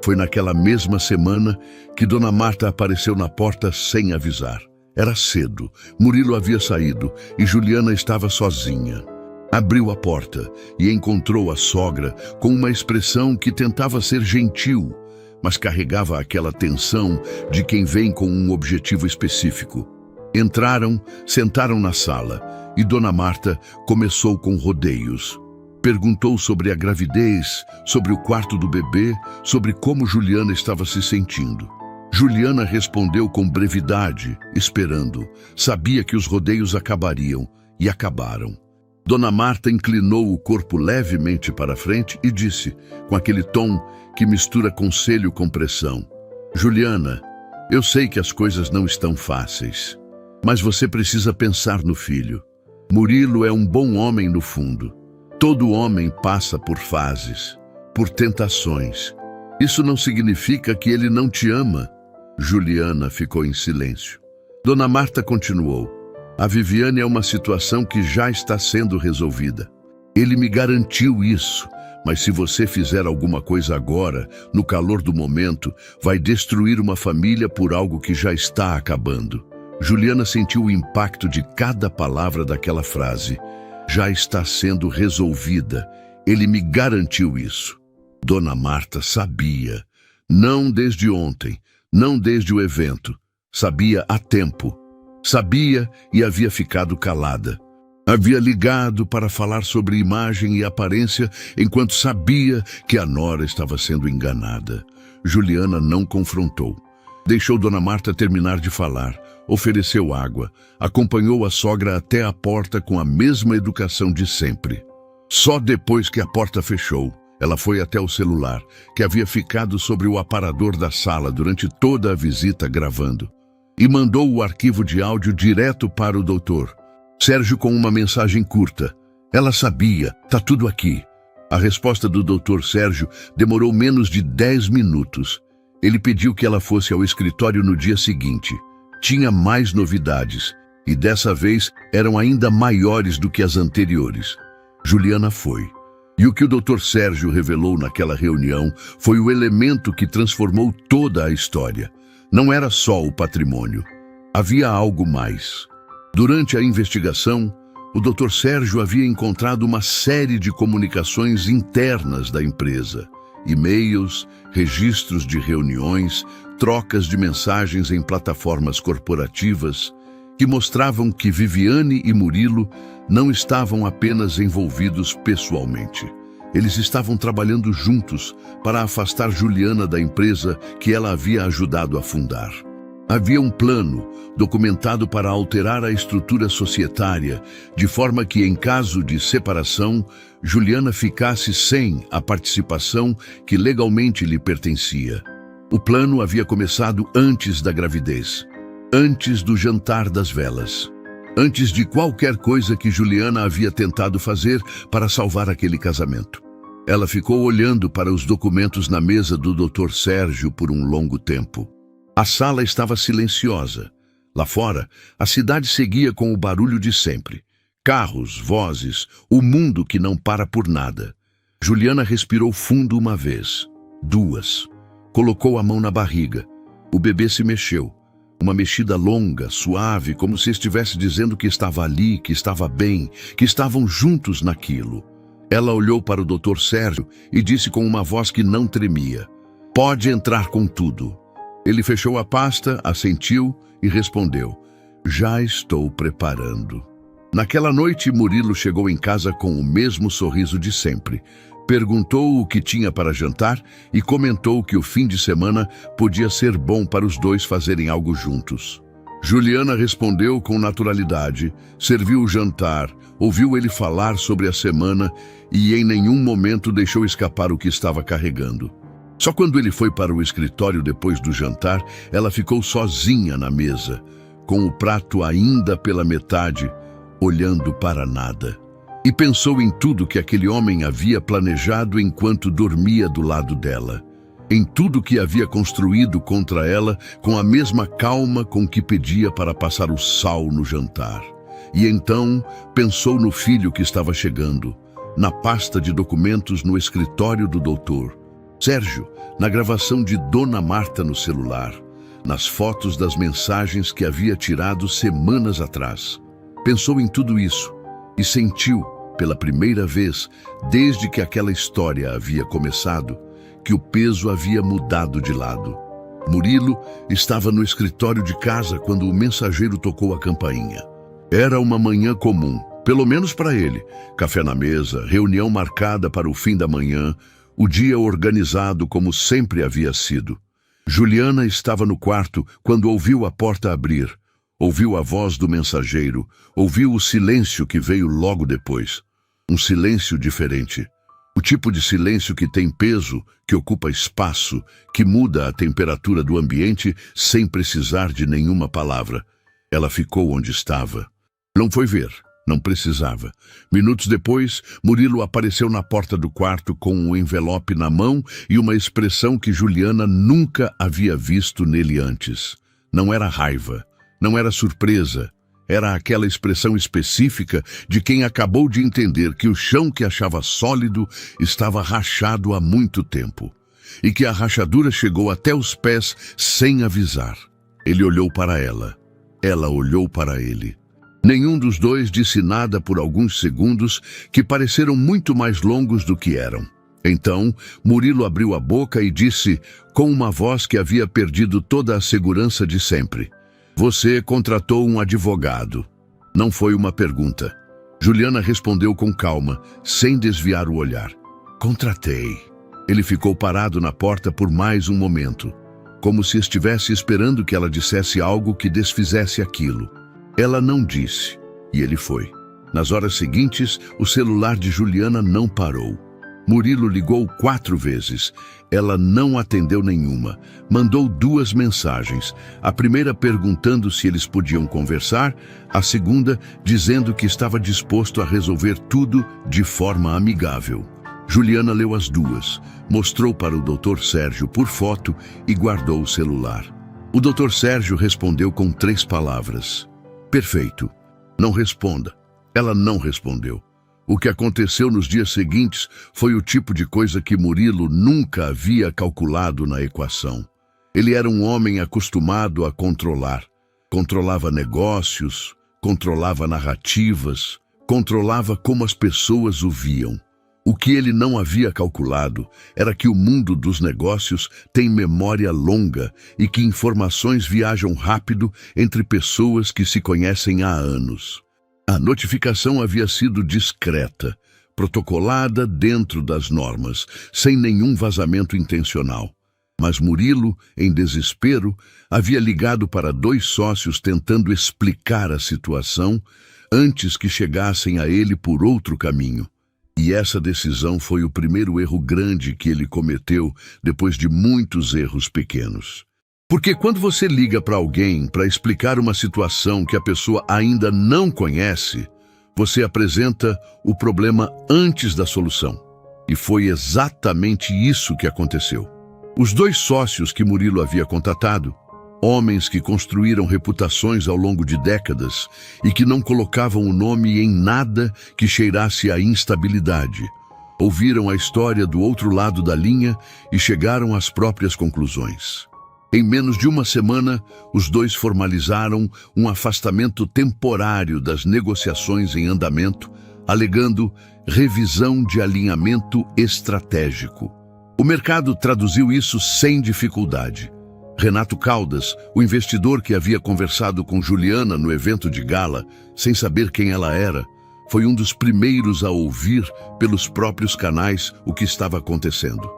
Foi naquela mesma semana que Dona Marta apareceu na porta sem avisar. Era cedo, Murilo havia saído e Juliana estava sozinha. Abriu a porta e encontrou a sogra com uma expressão que tentava ser gentil, mas carregava aquela tensão de quem vem com um objetivo específico. Entraram, sentaram na sala e Dona Marta começou com rodeios. Perguntou sobre a gravidez, sobre o quarto do bebê, sobre como Juliana estava se sentindo. Juliana respondeu com brevidade, esperando. Sabia que os rodeios acabariam, e acabaram. Dona Marta inclinou o corpo levemente para frente e disse, com aquele tom que mistura conselho com pressão: "Juliana, eu sei que as coisas não estão fáceis, mas você precisa pensar no filho. Murilo é um bom homem no fundo. Todo homem passa por fases, por tentações. Isso não significa que ele não te ama." Juliana ficou em silêncio. Dona Marta continuou: "A Viviane é uma situação que já está sendo resolvida. Ele me garantiu isso, mas se você fizer alguma coisa agora, no calor do momento, vai destruir uma família por algo que já está acabando." Juliana sentiu o impacto de cada palavra daquela frase. Já está sendo resolvida. Ele me garantiu isso. Dona Marta sabia. Não desde ontem, não desde o evento. Sabia há tempo. Sabia e havia ficado calada. Havia ligado para falar sobre imagem e aparência enquanto sabia que a nora estava sendo enganada. Juliana não confrontou. Deixou Dona Marta terminar de falar. Ofereceu água, acompanhou a sogra até a porta com a mesma educação de sempre. Só depois que a porta fechou, ela foi até o celular, que havia ficado sobre o aparador da sala durante toda a visita gravando, e mandou o arquivo de áudio direto para o doutor. Sérgio com uma mensagem curta: "Ela sabia, tá tudo aqui." A resposta do doutor Sérgio demorou menos de 10 minutos. Ele pediu que ela fosse ao escritório no dia seguinte. Tinha mais novidades, e dessa vez eram ainda maiores do que as anteriores. Juliana foi. E o que o Dr. Sérgio revelou naquela reunião foi o elemento que transformou toda a história. Não era só o patrimônio. Havia algo mais. Durante a investigação, o Dr. Sérgio havia encontrado uma série de comunicações internas da empresa. E-mails, registros de reuniões, trocas de mensagens em plataformas corporativas que mostravam que Viviane e Murilo não estavam apenas envolvidos pessoalmente. Eles estavam trabalhando juntos para afastar Juliana da empresa que ela havia ajudado a fundar. Havia um plano documentado para alterar a estrutura societária, de forma que, em caso de separação, Juliana ficasse sem a participação que legalmente lhe pertencia. O plano havia começado antes da gravidez, antes do jantar das velas, antes de qualquer coisa que Juliana havia tentado fazer para salvar aquele casamento. Ela ficou olhando para os documentos na mesa do Dr. Sérgio por um longo tempo. A sala estava silenciosa. Lá fora, a cidade seguia com o barulho de sempre. Carros, vozes, o mundo que não para por nada. Juliana respirou fundo uma vez, duas. Colocou a mão na barriga. O bebê se mexeu. Uma mexida longa, suave, como se estivesse dizendo que estava ali, que estava bem, que estavam juntos naquilo. Ela olhou para o Dr. Sérgio e disse com uma voz que não tremia: "Pode entrar com tudo." Ele fechou a pasta, assentiu e respondeu: "Já estou preparando." Naquela noite, Murilo chegou em casa com o mesmo sorriso de sempre. Perguntou o que tinha para jantar e comentou que o fim de semana podia ser bom para os dois fazerem algo juntos. Juliana respondeu com naturalidade, serviu o jantar, ouviu ele falar sobre a semana e em nenhum momento deixou escapar o que estava carregando. Só quando ele foi para o escritório depois do jantar, ela ficou sozinha na mesa, com o prato ainda pela metade, olhando para nada. E pensou em tudo que aquele homem havia planejado enquanto dormia do lado dela. Em tudo que havia construído contra ela com a mesma calma com que pedia para passar o sal no jantar. E então pensou no filho que estava chegando, na pasta de documentos no escritório do doutor Sérgio, na gravação de Dona Marta no celular, nas fotos das mensagens que havia tirado semanas atrás. Pensou em tudo isso e sentiu, pela primeira vez, desde que aquela história havia começado, que o peso havia mudado de lado. Murilo estava no escritório de casa quando o mensageiro tocou a campainha. Era uma manhã comum, pelo menos para ele. Café na mesa, reunião marcada para o fim da manhã, o dia organizado como sempre havia sido. Juliana estava no quarto quando ouviu a porta abrir. Ouviu a voz do mensageiro, ouviu o silêncio que veio logo depois. Um silêncio diferente. O tipo de silêncio que tem peso, que ocupa espaço, que muda a temperatura do ambiente sem precisar de nenhuma palavra. Ela ficou onde estava. Não foi ver, não precisava. Minutos depois, Murilo apareceu na porta do quarto com um envelope na mão e uma expressão que Juliana nunca havia visto nele antes. Não era raiva. Não era surpresa, era aquela expressão específica de quem acabou de entender que o chão que achava sólido estava rachado há muito tempo e que a rachadura chegou até os pés sem avisar. Ele olhou para ela olhou para ele. Nenhum dos dois disse nada por alguns segundos que pareceram muito mais longos do que eram. Então, Murilo abriu a boca e disse, com uma voz que havia perdido toda a segurança de sempre: "Você contratou um advogado." Não foi uma pergunta. Juliana respondeu com calma, sem desviar o olhar. "Contratei." Ele ficou parado na porta por mais um momento, como se estivesse esperando que ela dissesse algo que desfizesse aquilo. Ela não disse, e ele foi. Nas horas seguintes, o celular de Juliana não parou. Murilo ligou 4 vezes. Ela não atendeu nenhuma. Mandou 2 mensagens. A primeira perguntando se eles podiam conversar, a segunda dizendo que estava disposto a resolver tudo de forma amigável. Juliana leu as 2, mostrou para o Dr. Sérgio por foto e guardou o celular. O Dr. Sérgio respondeu com 3 palavras: "Perfeito. Não responda." Ela não respondeu. O que aconteceu nos dias seguintes foi o tipo de coisa que Murilo nunca havia calculado na equação. Ele era um homem acostumado a controlar. Controlava negócios, controlava narrativas, controlava como as pessoas o viam. O que ele não havia calculado era que o mundo dos negócios tem memória longa e que informações viajam rápido entre pessoas que se conhecem há anos. A notificação havia sido discreta, protocolada dentro das normas, sem nenhum vazamento intencional. Mas Murilo, em desespero, havia ligado para 2 sócios tentando explicar a situação antes que chegassem a ele por outro caminho. E essa decisão foi o primeiro erro grande que ele cometeu depois de muitos erros pequenos. Porque quando você liga para alguém para explicar uma situação que a pessoa ainda não conhece, você apresenta o problema antes da solução. E foi exatamente isso que aconteceu. Os 2 sócios que Murilo havia contatado Homens que construíram reputações ao longo de décadas e que não colocavam o nome em nada que cheirasse a instabilidade. Ouviram a história do outro lado da linha e chegaram às próprias conclusões. Em menos de uma semana, os dois formalizaram um afastamento temporário das negociações em andamento, alegando revisão de alinhamento estratégico. O mercado traduziu isso sem dificuldade. Renato Caldas, o investidor que havia conversado com Juliana no evento de gala, sem saber quem ela era, foi um dos primeiros a ouvir pelos próprios canais o que estava acontecendo.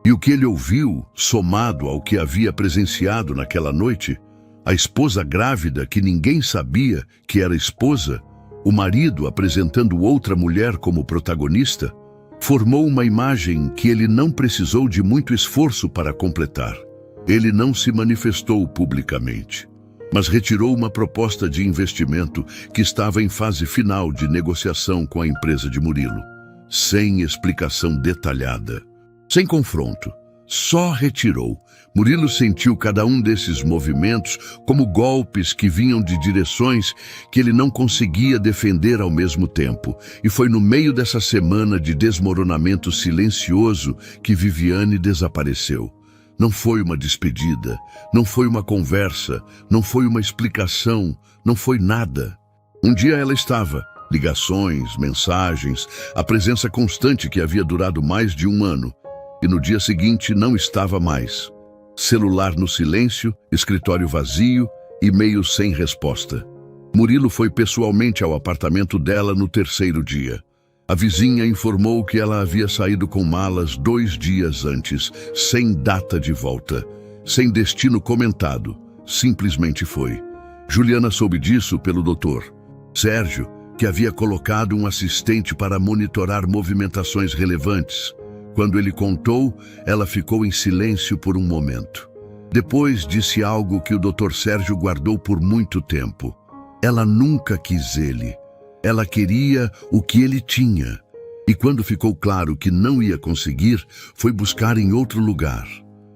E o que ele ouviu, somado ao que havia presenciado naquela noite, a esposa grávida que ninguém sabia que era esposa, o marido apresentando outra mulher como protagonista, formou uma imagem que ele não precisou de muito esforço para completar. Ele não se manifestou publicamente, mas retirou uma proposta de investimento que estava em fase final de negociação com a empresa de Murilo, sem explicação detalhada, sem confronto. Só retirou. Murilo sentiu cada um desses movimentos como golpes que vinham de direções que ele não conseguia defender ao mesmo tempo. E foi no meio dessa semana de desmoronamento silencioso que Viviane desapareceu. Não foi uma despedida, não foi uma conversa, não foi uma explicação, não foi nada. Um dia ela estava, ligações, mensagens, a presença constante que havia durado mais de um ano. E no dia seguinte não estava mais. Celular no silêncio, escritório vazio, e-mail sem resposta. Murilo foi pessoalmente ao apartamento dela no terceiro dia. A vizinha informou que ela havia saído com malas 2 dias antes, sem data de volta, sem destino comentado. Simplesmente foi. Juliana soube disso pelo doutor Sérgio, que havia colocado um assistente para monitorar movimentações relevantes. Quando ele contou, ela ficou em silêncio por um momento. Depois disse algo que o doutor Sérgio guardou por muito tempo. Ela nunca quis ele. Ela queria o que ele tinha. E quando ficou claro que não ia conseguir, foi buscar em outro lugar.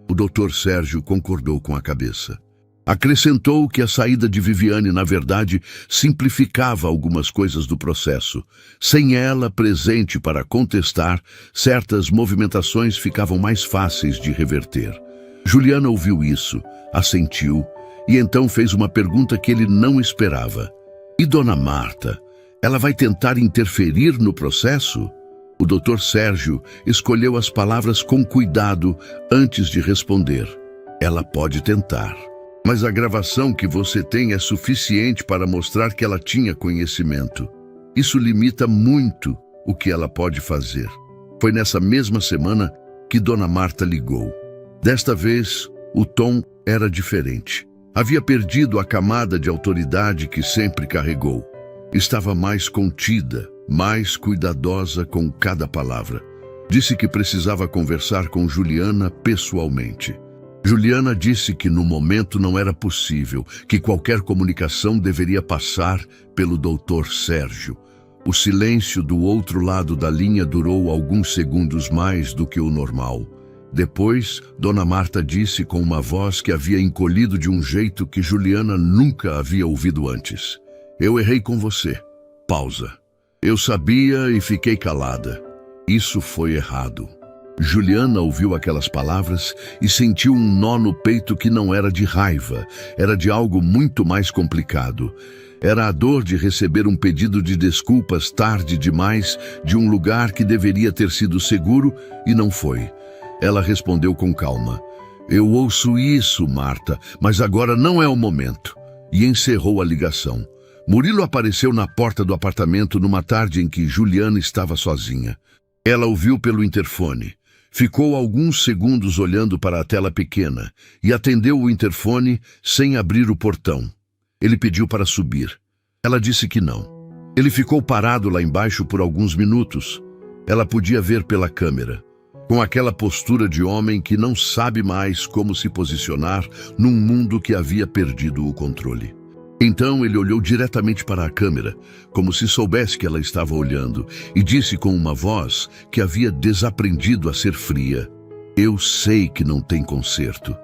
O doutor Sérgio concordou com a cabeça. Acrescentou que a saída de Viviane, na verdade, simplificava algumas coisas do processo. Sem ela presente para contestar, certas movimentações ficavam mais fáceis de reverter. Juliana ouviu isso, assentiu, e então fez uma pergunta que ele não esperava. E Dona Marta? Ela vai tentar interferir no processo? O doutor Sérgio escolheu as palavras com cuidado antes de responder. Ela pode tentar. Mas a gravação que você tem é suficiente para mostrar que ela tinha conhecimento. Isso limita muito o que ela pode fazer. Foi nessa mesma semana que Dona Marta ligou. Desta vez, o tom era diferente. Havia perdido a camada de autoridade que sempre carregou. Estava mais contida, mais cuidadosa com cada palavra. Disse que precisava conversar com Juliana pessoalmente. Juliana disse que no momento não era possível, que qualquer comunicação deveria passar pelo doutor Sérgio. O silêncio do outro lado da linha durou alguns segundos mais do que o normal. Depois, Dona Marta disse com uma voz que havia encolhido de um jeito que Juliana nunca havia ouvido antes. Eu errei com você. Pausa. Eu sabia e fiquei calada. Isso foi errado. Juliana ouviu aquelas palavras e sentiu um nó no peito que não era de raiva, era de algo muito mais complicado. Era a dor de receber um pedido de desculpas tarde demais de um lugar que deveria ter sido seguro e não foi. Ela respondeu com calma. Eu ouço isso, Marta, mas agora não é o momento. E encerrou a ligação. Murilo apareceu na porta do apartamento numa tarde em que Juliana estava sozinha. Ela ouviu pelo interfone. Ficou alguns segundos olhando para a tela pequena e atendeu o interfone sem abrir o portão. Ele pediu para subir. Ela disse que não. Ele ficou parado lá embaixo por alguns minutos. Ela podia ver pela câmera, com aquela postura de homem que não sabe mais como se posicionar num mundo que havia perdido o controle. Então ele olhou diretamente para a câmera, como se soubesse que ela estava olhando, e disse com uma voz que havia desaprendido a ser fria: Eu sei que não tem conserto.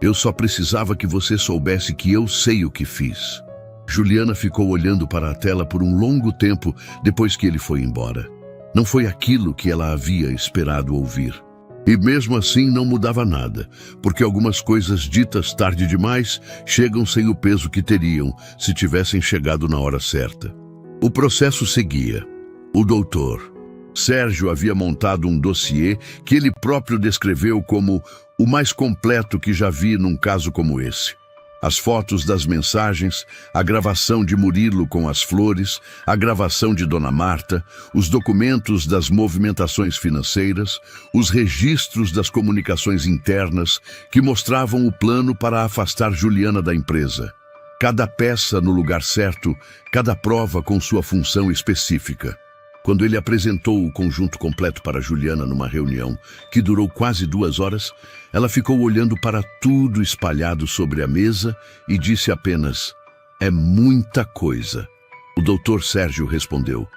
Eu só precisava que você soubesse que eu sei o que fiz. Juliana ficou olhando para a tela por um longo tempo depois que ele foi embora. Não foi aquilo que ela havia esperado ouvir. E mesmo assim não mudava nada, porque algumas coisas ditas tarde demais chegam sem o peso que teriam se tivessem chegado na hora certa. O processo seguia. O doutor Sérgio havia montado um dossiê que ele próprio descreveu como o mais completo que já vi num caso como esse. As fotos das mensagens, a gravação de Murilo com as flores, a gravação de Dona Marta, os documentos das movimentações financeiras, os registros das comunicações internas que mostravam o plano para afastar Juliana da empresa. Cada peça no lugar certo, cada prova com sua função específica. Quando ele apresentou o conjunto completo para Juliana numa reunião que durou quase 2 horas, ela ficou olhando para tudo espalhado sobre a mesa e disse apenas: "É muita coisa." O doutor Sérgio respondeu: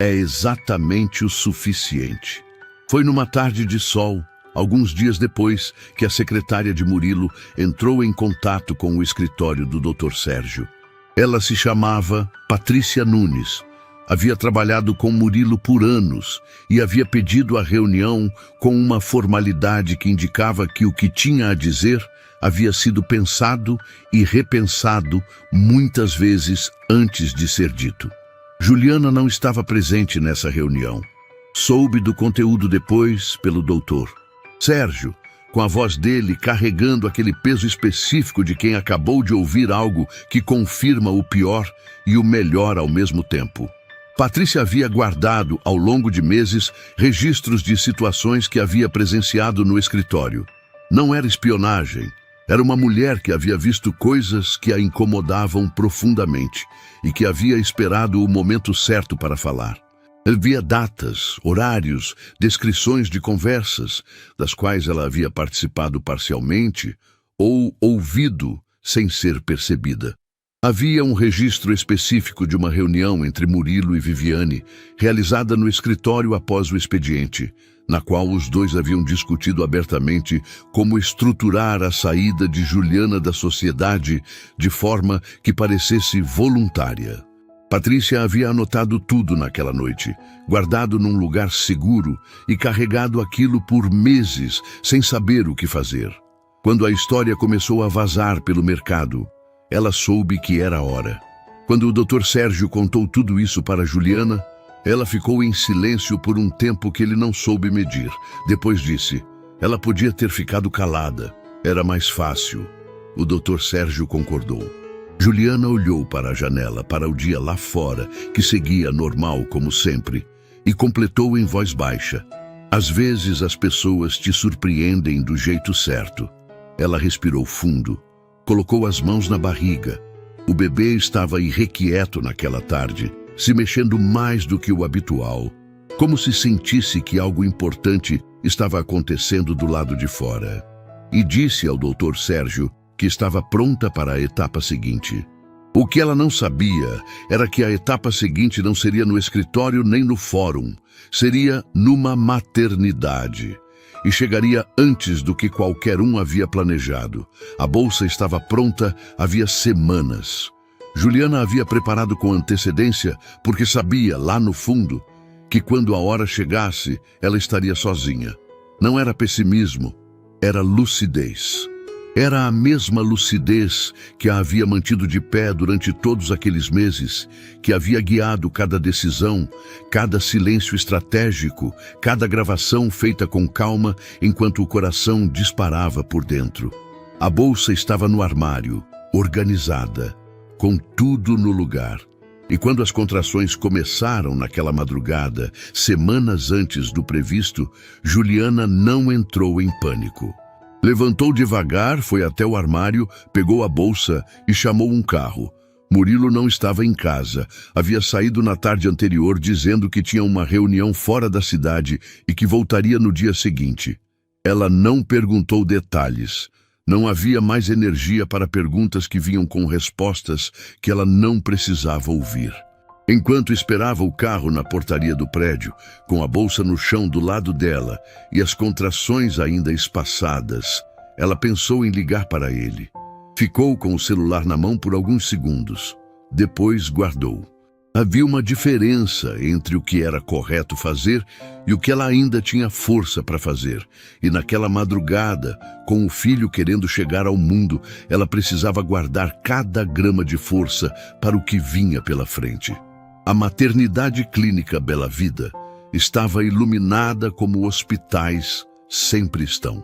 "É exatamente o suficiente." Foi numa tarde de sol, alguns dias depois, que a secretária de Murilo entrou em contato com o escritório do doutor Sérgio. Ela se chamava Patrícia Nunes. Havia trabalhado com Murilo por anos e havia pedido a reunião com uma formalidade que indicava que o que tinha a dizer havia sido pensado e repensado muitas vezes antes de ser dito. Juliana não estava presente nessa reunião. Soube do conteúdo depois pelo doutor Sérgio, com a voz dele carregando aquele peso específico de quem acabou de ouvir algo que confirma o pior e o melhor ao mesmo tempo. Patrícia havia guardado, ao longo de meses, registros de situações que havia presenciado no escritório. Não era espionagem. Era uma mulher que havia visto coisas que a incomodavam profundamente e que havia esperado o momento certo para falar. Havia datas, horários, descrições de conversas, das quais ela havia participado parcialmente ou ouvido sem ser percebida. Havia um registro específico de uma reunião entre Murilo e Viviane, realizada no escritório após o expediente, na qual os dois haviam discutido abertamente como estruturar a saída de Juliana da sociedade de forma que parecesse voluntária. Patrícia havia anotado tudo naquela noite, guardado num lugar seguro e carregado aquilo por meses, sem saber o que fazer. Quando a história começou a vazar pelo mercado, ela soube que era a hora. Quando o Dr. Sérgio contou tudo isso para Juliana, ela ficou em silêncio por um tempo que ele não soube medir. Depois disse: "Ela podia ter ficado calada. Era mais fácil." O Dr. Sérgio concordou. Juliana olhou para a janela, para o dia lá fora, que seguia normal como sempre, e completou em voz baixa: "Às vezes as pessoas te surpreendem do jeito certo." Ela respirou fundo. Colocou as mãos na barriga. O bebê estava irrequieto naquela tarde, se mexendo mais do que o habitual, como se sentisse que algo importante estava acontecendo do lado de fora. E disse ao Dr. Sérgio que estava pronta para a etapa seguinte. O que ela não sabia era que a etapa seguinte não seria no escritório nem no fórum, seria numa maternidade. E chegaria antes do que qualquer um havia planejado. A bolsa estava pronta havia semanas. Juliana havia preparado com antecedência porque sabia, lá no fundo, que quando a hora chegasse, ela estaria sozinha. Não era pessimismo, era lucidez. Era a mesma lucidez que a havia mantido de pé durante todos aqueles meses, que havia guiado cada decisão, cada silêncio estratégico, cada gravação feita com calma enquanto o coração disparava por dentro. A bolsa estava no armário, organizada, com tudo no lugar. E quando as contrações começaram naquela madrugada, semanas antes do previsto, Juliana não entrou em pânico. Levantou devagar, foi até o armário, pegou a bolsa e chamou um carro. Murilo não estava em casa. Havia saído na tarde anterior dizendo que tinha uma reunião fora da cidade e que voltaria no dia seguinte. Ela não perguntou detalhes. Não havia mais energia para perguntas que vinham com respostas que ela não precisava ouvir. Enquanto esperava o carro na portaria do prédio, com a bolsa no chão do lado dela e as contrações ainda espaçadas, Ela pensou em ligar para ele. Ficou com o celular na mão por alguns segundos. Depois guardou. Havia uma diferença entre o que era correto fazer e o que ela ainda tinha força para fazer. E naquela madrugada, com o filho querendo chegar ao mundo, ela precisava guardar cada grama de força para o que vinha pela frente. A maternidade clínica Bela Vida estava iluminada como hospitais sempre estão.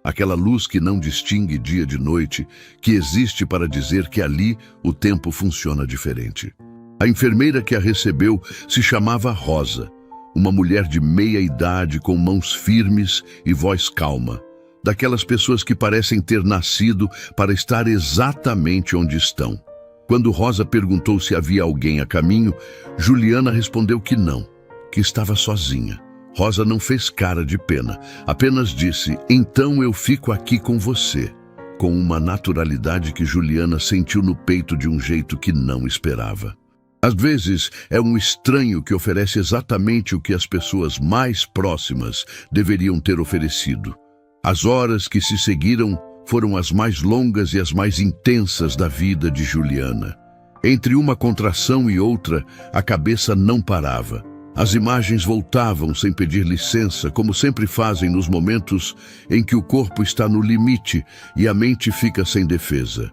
Aquela luz que não distingue dia de noite, que existe para dizer que ali o tempo funciona diferente. A enfermeira que a recebeu se chamava Rosa, uma mulher de meia idade com mãos firmes e voz calma, daquelas pessoas que parecem ter nascido para estar exatamente onde estão. Quando Rosa perguntou se havia alguém a caminho, Juliana respondeu que não, que estava sozinha. Rosa não fez cara de pena, apenas disse: "Então eu fico aqui com você", com uma naturalidade que Juliana sentiu no peito de um jeito que não esperava. Às vezes, é um estranho que oferece exatamente o que as pessoas mais próximas deveriam ter oferecido. As horas que se seguiram foram as mais longas e as mais intensas da vida de Juliana. Entre uma contração e outra, a cabeça não parava. As imagens voltavam sem pedir licença, como sempre fazem nos momentos em que o corpo está no limite e a mente fica sem defesa.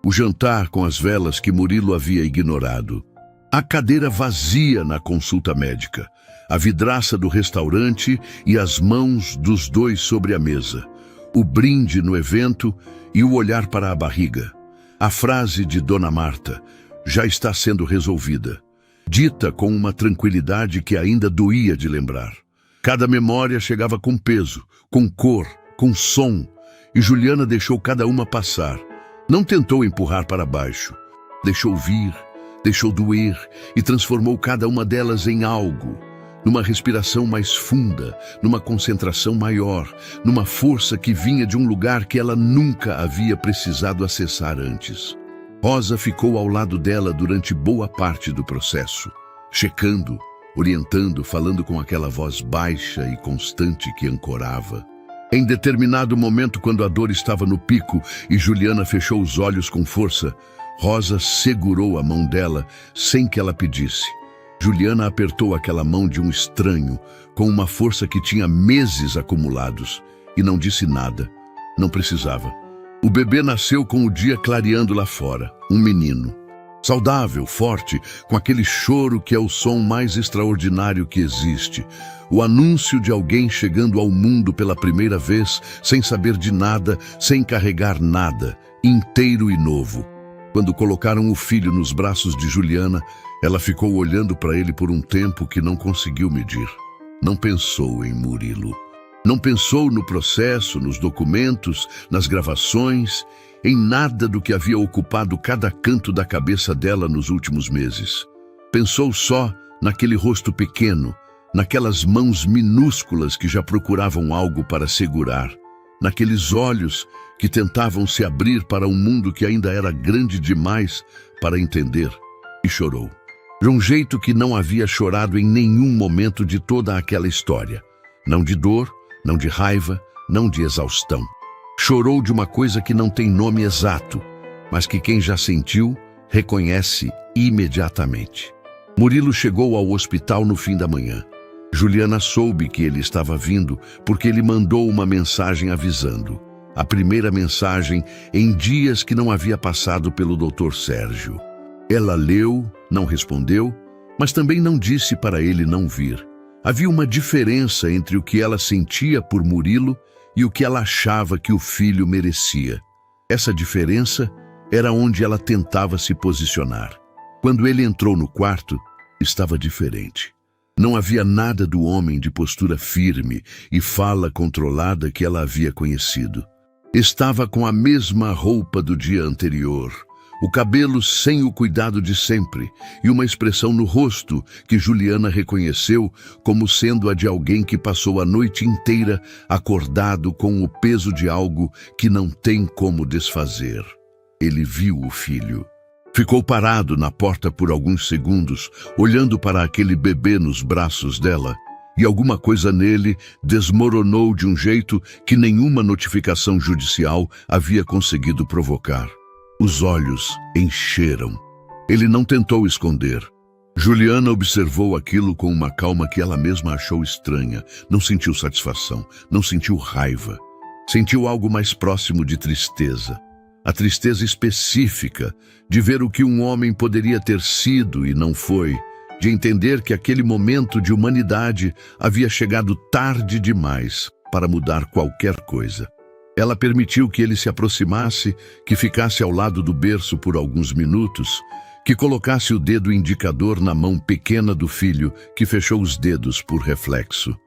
O jantar com as velas que Murilo havia ignorado. A cadeira vazia na consulta médica, a vidraça do restaurante e as mãos dos dois sobre a mesa, o brinde no evento e o olhar para a barriga. A frase de Dona Marta: "Já está sendo resolvida", dita com uma tranquilidade que ainda doía de lembrar. Cada memória chegava com peso, com cor, com som, e Juliana deixou cada uma passar. Não tentou empurrar para baixo. Deixou vir, deixou doer e transformou cada uma delas em algo, numa respiração mais funda, numa concentração maior, numa força que vinha de um lugar que ela nunca havia precisado acessar antes. Rosa ficou ao lado dela durante boa parte do processo, checando, orientando, falando com aquela voz baixa e constante que ancorava. Em determinado momento, quando a dor estava no pico e Juliana fechou os olhos com força, Rosa segurou a mão dela sem que ela pedisse. Juliana apertou aquela mão de um estranho, com uma força que tinha meses acumulados, e não disse nada. Não precisava. O bebê nasceu com o dia clareando lá fora, um menino. Saudável, forte, com aquele choro que é o som mais extraordinário que existe. O anúncio de alguém chegando ao mundo pela primeira vez, sem saber de nada, sem carregar nada, inteiro e novo. Quando colocaram o filho nos braços de Juliana, ela ficou olhando para ele por um tempo que não conseguiu medir. Não pensou em Murilo. Não pensou no processo, nos documentos, nas gravações, em nada do que havia ocupado cada canto da cabeça dela nos últimos meses. Pensou só naquele rosto pequeno, naquelas mãos minúsculas que já procuravam algo para segurar, naqueles olhos que tentavam se abrir para um mundo que ainda era grande demais para entender, e chorou. De um jeito que não havia chorado em nenhum momento de toda aquela história. Não de dor, não de raiva, não de exaustão. Chorou de uma coisa que não tem nome exato, mas que quem já sentiu, reconhece imediatamente. Murilo chegou ao hospital no fim da manhã. Juliana soube que ele estava vindo porque ele mandou uma mensagem avisando. A primeira mensagem em dias que não havia passado pelo Dr. Sérgio. Ela leu, não respondeu, mas também não disse para ele não vir. Havia uma diferença entre o que ela sentia por Murilo e o que ela achava que o filho merecia. Essa diferença era onde ela tentava se posicionar. Quando ele entrou no quarto, estava diferente. Não havia nada do homem de postura firme e fala controlada que ela havia conhecido. Estava com a mesma roupa do dia anterior, o cabelo sem o cuidado de sempre e uma expressão no rosto que Juliana reconheceu como sendo a de alguém que passou a noite inteira acordado com o peso de algo que não tem como desfazer. Ele viu o filho. Ficou parado na porta por alguns segundos, olhando para aquele bebê nos braços dela, e alguma coisa nele desmoronou de um jeito que nenhuma notificação judicial havia conseguido provocar. Os olhos encheram. Ele não tentou esconder. Juliana observou aquilo com uma calma que ela mesma achou estranha. Não sentiu satisfação, não sentiu raiva. Sentiu algo mais próximo de tristeza. A tristeza específica de ver o que um homem poderia ter sido e não foi, de entender que aquele momento de humanidade havia chegado tarde demais para mudar qualquer coisa. Ela permitiu que ele se aproximasse, que ficasse ao lado do berço por alguns minutos, que colocasse o dedo indicador na mão pequena do filho, que fechou os dedos por reflexo.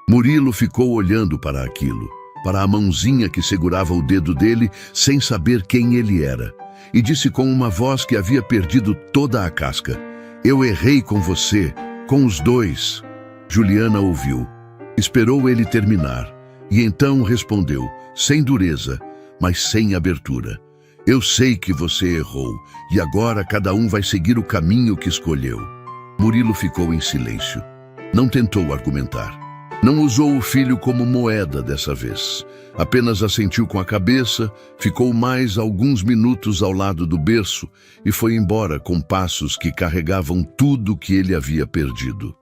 Murilo ficou olhando para aquilo, para a mãozinha que segurava o dedo dele, sem saber quem ele era, e disse com uma voz que havia perdido toda a casca: "Eu errei com você, com os dois." Juliana ouviu. Esperou ele terminar, e então respondeu, sem dureza, mas sem abertura: "Eu sei que você errou, e agora cada um vai seguir o caminho que escolheu." Murilo ficou em silêncio. Não tentou argumentar. Não usou o filho como moeda dessa vez. Apenas assentiu com a cabeça, ficou mais alguns minutos ao lado do berço e foi embora com passos que carregavam tudo que ele havia perdido.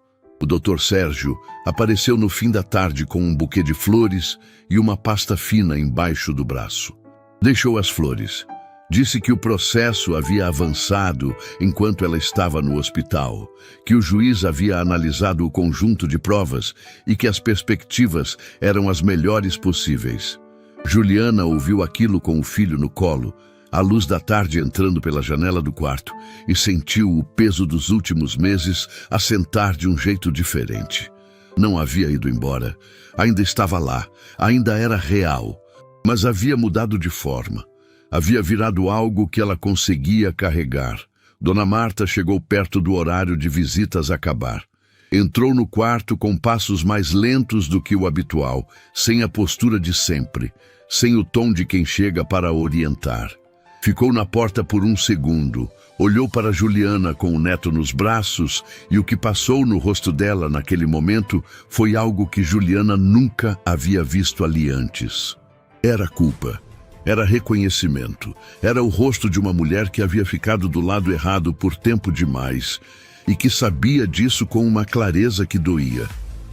O Dr. Sérgio apareceu no fim da tarde com um buquê de flores e uma pasta fina embaixo do braço. Deixou as flores. Disse que o processo havia avançado enquanto ela estava no hospital, que o juiz havia analisado o conjunto de provas e que as perspectivas eram as melhores possíveis. Juliana ouviu aquilo com o filho no colo, a luz da tarde entrando pela janela do quarto, e sentiu o peso dos últimos meses assentar de um jeito diferente. Não havia ido embora, ainda estava lá, ainda era real, mas havia mudado de forma. Havia virado algo que ela conseguia carregar. Dona Marta chegou perto do horário de visitas acabar. Entrou no quarto com passos mais lentos do que o habitual, sem a postura de sempre, sem o tom de quem chega para orientar. Ficou na porta por um segundo, olhou para Juliana com o neto nos braços e o que passou no rosto dela naquele momento foi algo que Juliana nunca havia visto ali antes. Era culpa. Era reconhecimento. Era o rosto de uma mulher que havia ficado do lado errado por tempo demais e que sabia disso com uma clareza que doía.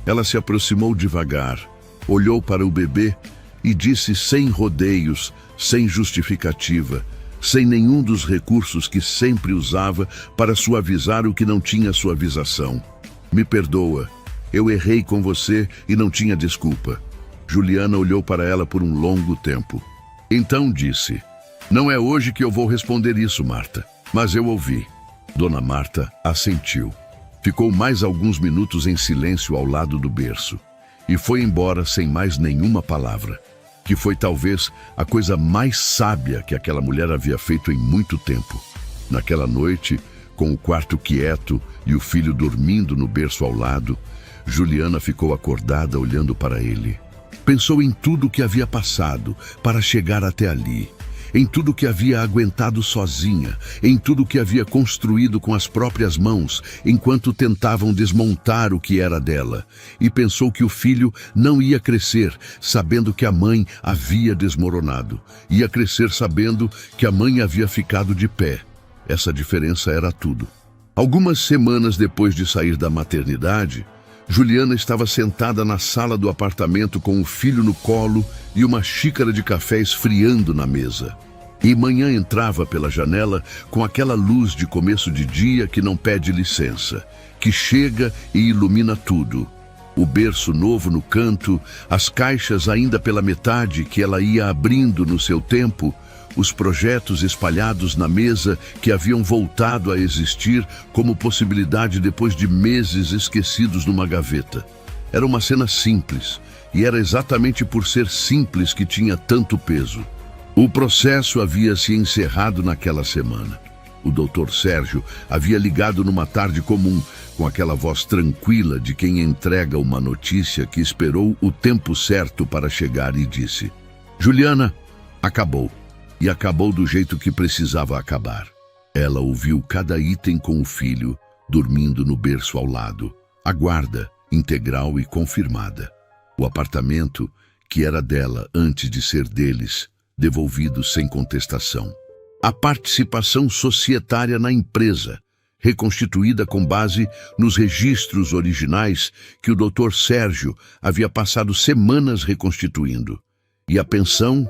Ela se aproximou devagar, olhou para o bebê e disse sem rodeios, sem justificativa, sem nenhum dos recursos que sempre usava para suavizar o que não tinha suavização: "Me perdoa, eu errei com você e não tinha desculpa." Juliana olhou para ela por um longo tempo. Então disse: "Não é hoje que eu vou responder isso, Marta." Mas eu ouvi. Dona Marta assentiu. Ficou mais alguns minutos em silêncio ao lado do berço e foi embora sem mais nenhuma palavra, que foi talvez a coisa mais sábia que aquela mulher havia feito em muito tempo. Naquela noite, com o quarto quieto e o filho dormindo no berço ao lado, Juliana ficou acordada olhando para ele. Pensou em tudo que havia passado para chegar até ali, em tudo que havia aguentado sozinha, em tudo que havia construído com as próprias mãos, enquanto tentavam desmontar o que era dela, e pensou que o filho não ia crescer sabendo que a mãe havia desmoronado, ia crescer sabendo que a mãe havia ficado de pé. Essa diferença era tudo. Algumas semanas depois de sair da maternidade, Juliana estava sentada na sala do apartamento com o filho no colo e uma xícara de café esfriando na mesa. E manhã entrava pela janela com aquela luz de começo de dia que não pede licença, que chega e ilumina tudo. O berço novo no canto, as caixas ainda pela metade que ela ia abrindo no seu tempo, os projetos espalhados na mesa que haviam voltado a existir como possibilidade depois de meses esquecidos numa gaveta. Era uma cena simples, e era exatamente por ser simples que tinha tanto peso. O processo havia se encerrado naquela semana. O Dr. Sérgio havia ligado numa tarde comum, com aquela voz tranquila de quem entrega uma notícia que esperou o tempo certo para chegar e disse: "Juliana, acabou." E acabou do jeito que precisava acabar. Ela ouviu cada item com o filho, dormindo no berço ao lado. A guarda, integral e confirmada. O apartamento, que era dela antes de ser deles, devolvido sem contestação. A participação societária na empresa, reconstituída com base nos registros originais que o Dr. Sérgio havia passado semanas reconstituindo. E a pensão,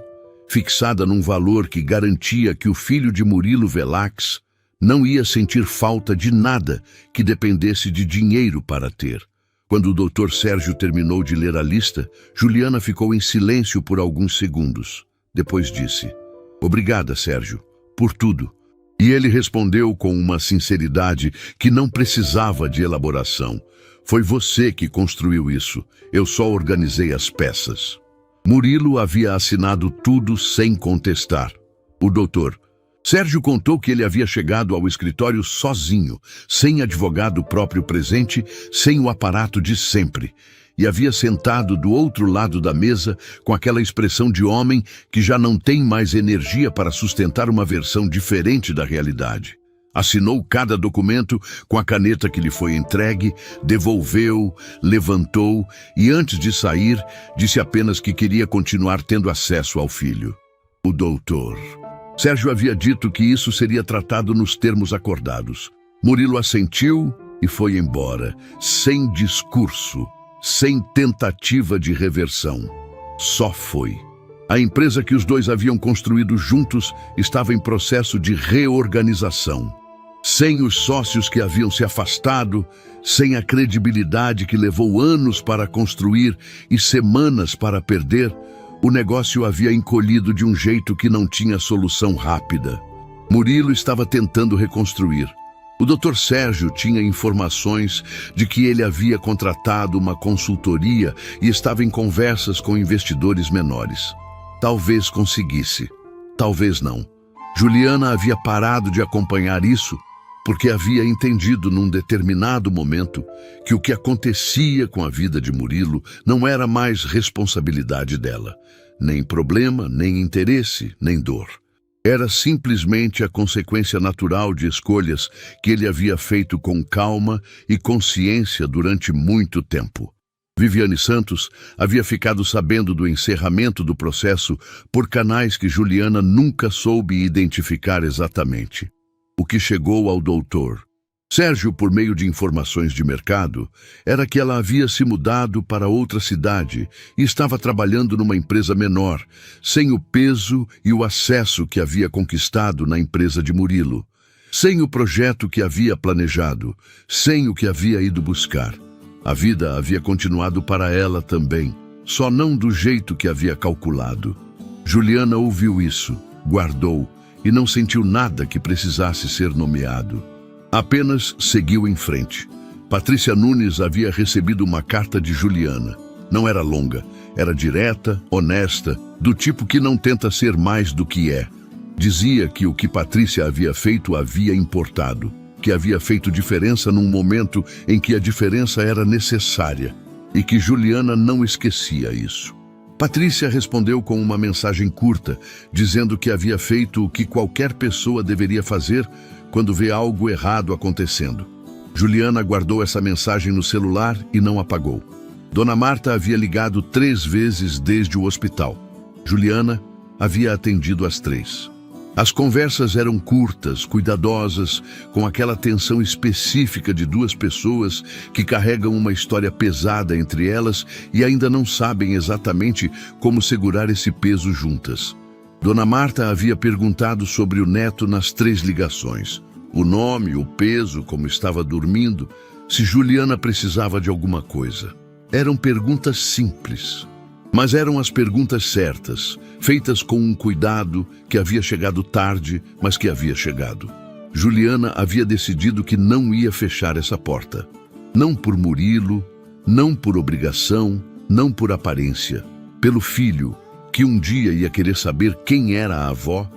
fixada num valor que garantia que o filho de Murilo Velax não ia sentir falta de nada que dependesse de dinheiro para ter. Quando o Dr. Sérgio terminou de ler a lista, Juliana ficou em silêncio por alguns segundos. Depois disse: "Obrigada, Sérgio, por tudo." E ele respondeu com uma sinceridade que não precisava de elaboração: "Foi você que construiu isso. Eu só organizei as peças." Murilo havia assinado tudo sem contestar. O doutor Sérgio contou que ele havia chegado ao escritório sozinho, sem advogado próprio presente, sem o aparato de sempre, e havia sentado do outro lado da mesa com aquela expressão de homem que já não tem mais energia para sustentar uma versão diferente da realidade. Assinou cada documento com a caneta que lhe foi entregue, devolveu, levantou e, antes de sair, disse apenas que queria continuar tendo acesso ao filho. O doutor Sérgio havia dito que isso seria tratado nos termos acordados. Murilo assentiu e foi embora, sem discurso, sem tentativa de reversão. Só foi. A empresa que os dois haviam construído juntos estava em processo de reorganização. Sem os sócios que haviam se afastado, sem a credibilidade que levou anos para construir e semanas para perder, o negócio havia encolhido de um jeito que não tinha solução rápida. Murilo estava tentando reconstruir. O Dr. Sérgio tinha informações de que ele havia contratado uma consultoria e estava em conversas com investidores menores. Talvez conseguisse, talvez não. Juliana havia parado de acompanhar isso porque havia entendido num determinado momento que o que acontecia com a vida de Murilo não era mais responsabilidade dela. Nem problema, nem interesse, nem dor. Era simplesmente a consequência natural de escolhas que ele havia feito com calma e consciência durante muito tempo. Viviane Santos havia ficado sabendo do encerramento do processo por canais que Juliana nunca soube identificar exatamente. O que chegou ao doutor Sérgio, por meio de informações de mercado, era que ela havia se mudado para outra cidade e estava trabalhando numa empresa menor, sem o peso e o acesso que havia conquistado na empresa de Murilo, sem o projeto que havia planejado, sem o que havia ido buscar. A vida havia continuado para ela também, só não do jeito que havia calculado. Juliana ouviu isso, guardou e não sentiu nada que precisasse ser nomeado. Apenas seguiu em frente. Patrícia Nunes havia recebido uma carta de Juliana. Não era longa, era direta, honesta, do tipo que não tenta ser mais do que é. Dizia que o que Patrícia havia feito havia importado, que havia feito diferença num momento em que a diferença era necessária e que Juliana não esquecia isso. Patrícia respondeu com uma mensagem curta, dizendo que havia feito o que qualquer pessoa deveria fazer quando vê algo errado acontecendo. Juliana guardou essa mensagem no celular e não apagou. Dona Marta havia ligado 3 vezes desde o hospital. Juliana havia atendido as 3. As conversas eram curtas, cuidadosas, com aquela atenção específica de 2 pessoas que carregam uma história pesada entre elas e ainda não sabem exatamente como segurar esse peso juntas. Dona Marta havia perguntado sobre o neto nas 3 ligações. O nome, o peso, como estava dormindo, se Juliana precisava de alguma coisa. Eram perguntas simples, mas eram as perguntas certas, feitas com um cuidado que havia chegado tarde, mas que havia chegado. Juliana havia decidido que não ia fechar essa porta. Não por Murilo, não por obrigação, não por aparência. Pelo filho, que um dia ia querer saber quem era a avó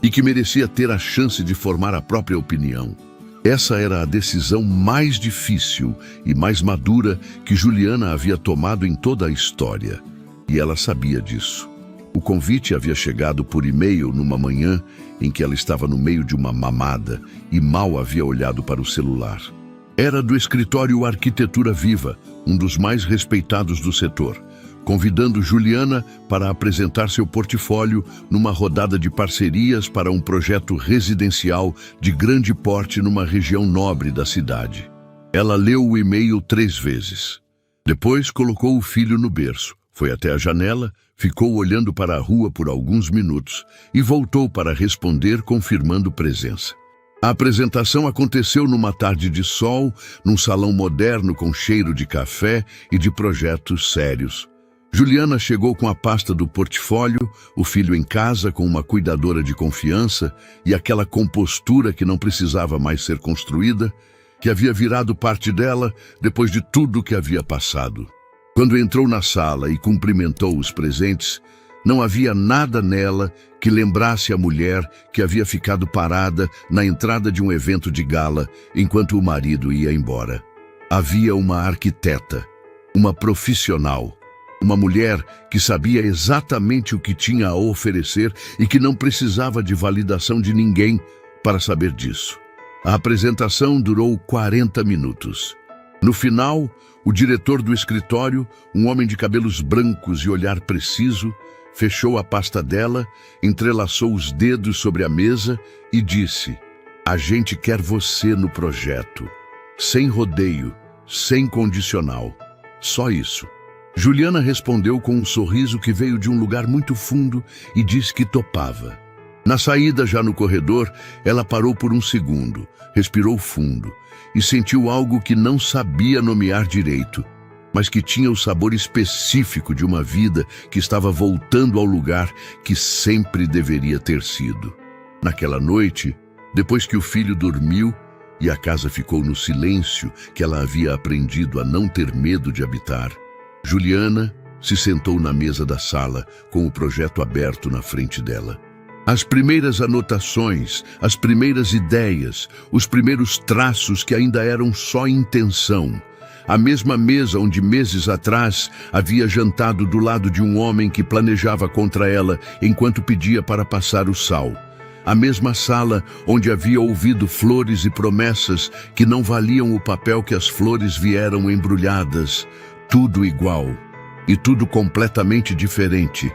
e que merecia ter a chance de formar a própria opinião. Essa era a decisão mais difícil e mais madura que Juliana havia tomado em toda a história, e ela sabia disso. O convite havia chegado por e-mail numa manhã em que ela estava no meio de uma mamada e mal havia olhado para o celular. Era do escritório Arquitetura Viva, um dos mais respeitados do setor, convidando Juliana para apresentar seu portfólio numa rodada de parcerias para um projeto residencial de grande porte numa região nobre da cidade. Ela leu o e-mail 3 vezes. Depois colocou o filho no berço, foi até a janela, ficou olhando para a rua por alguns minutos e voltou para responder confirmando presença. A apresentação aconteceu numa tarde de sol, num salão moderno com cheiro de café e de projetos sérios. Juliana chegou com a pasta do portfólio, o filho em casa com uma cuidadora de confiança e aquela compostura que não precisava mais ser construída, que havia virado parte dela depois de tudo que havia passado. Quando entrou na sala e cumprimentou os presentes, não havia nada nela que lembrasse a mulher que havia ficado parada na entrada de um evento de gala enquanto o marido ia embora. Havia uma arquiteta, uma profissional, uma mulher que sabia exatamente o que tinha a oferecer e que não precisava de validação de ninguém para saber disso. A apresentação durou 40 minutos. No final, o diretor do escritório, um homem de cabelos brancos e olhar preciso, fechou a pasta dela, entrelaçou os dedos sobre a mesa e disse: "A gente quer você no projeto. Sem rodeio, sem condicional. Só isso." Juliana respondeu com um sorriso que veio de um lugar muito fundo e disse que topava. Na saída, já no corredor, ela parou por um segundo, respirou fundo e sentiu algo que não sabia nomear direito, mas que tinha o sabor específico de uma vida que estava voltando ao lugar que sempre deveria ter sido. Naquela noite, depois que o filho dormiu e a casa ficou no silêncio que ela havia aprendido a não ter medo de habitar, Juliana se sentou na mesa da sala com o projeto aberto na frente dela. As primeiras anotações, as primeiras ideias, os primeiros traços que ainda eram só intenção. A mesma mesa onde meses atrás havia jantado do lado de um homem que planejava contra ela enquanto pedia para passar o sal. A mesma sala onde havia ouvido flores e promessas que não valiam o papel que as flores vieram embrulhadas. Tudo igual e tudo completamente diferente.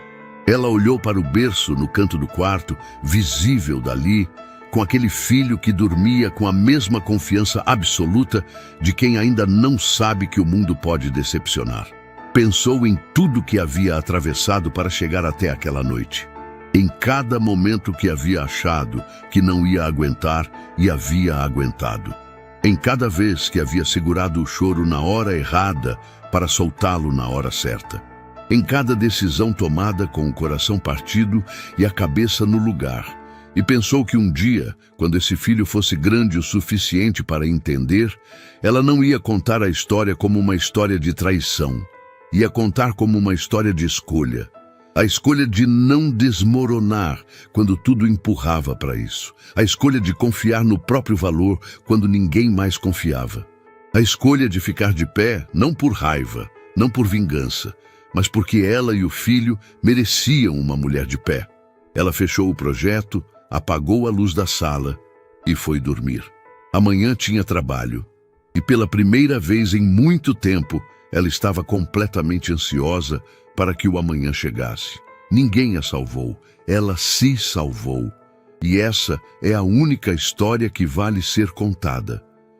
Ela olhou para o berço no canto do quarto, visível dali, com aquele filho que dormia com a mesma confiança absoluta de quem ainda não sabe que o mundo pode decepcionar. Pensou em tudo que havia atravessado para chegar até aquela noite. Em cada momento que havia achado que não ia aguentar e havia aguentado. Em cada vez que havia segurado o choro na hora errada para soltá-lo na hora certa. Em cada decisão tomada com o coração partido e a cabeça no lugar. E pensou que um dia, quando esse filho fosse grande o suficiente para entender, ela não ia contar a história como uma história de traição. Ia contar como uma história de escolha. A escolha de não desmoronar quando tudo empurrava para isso. A escolha de confiar no próprio valor quando ninguém mais confiava. A escolha de ficar de pé, não por raiva, não por vingança, mas porque ela e o filho mereciam uma mulher de pé. Ela fechou o projeto, apagou a luz da sala e foi dormir. Amanhã tinha trabalho e pela primeira vez em muito tempo ela estava completamente ansiosa para que o amanhã chegasse. Ninguém a salvou, ela se salvou. E essa é a única história que vale ser contada.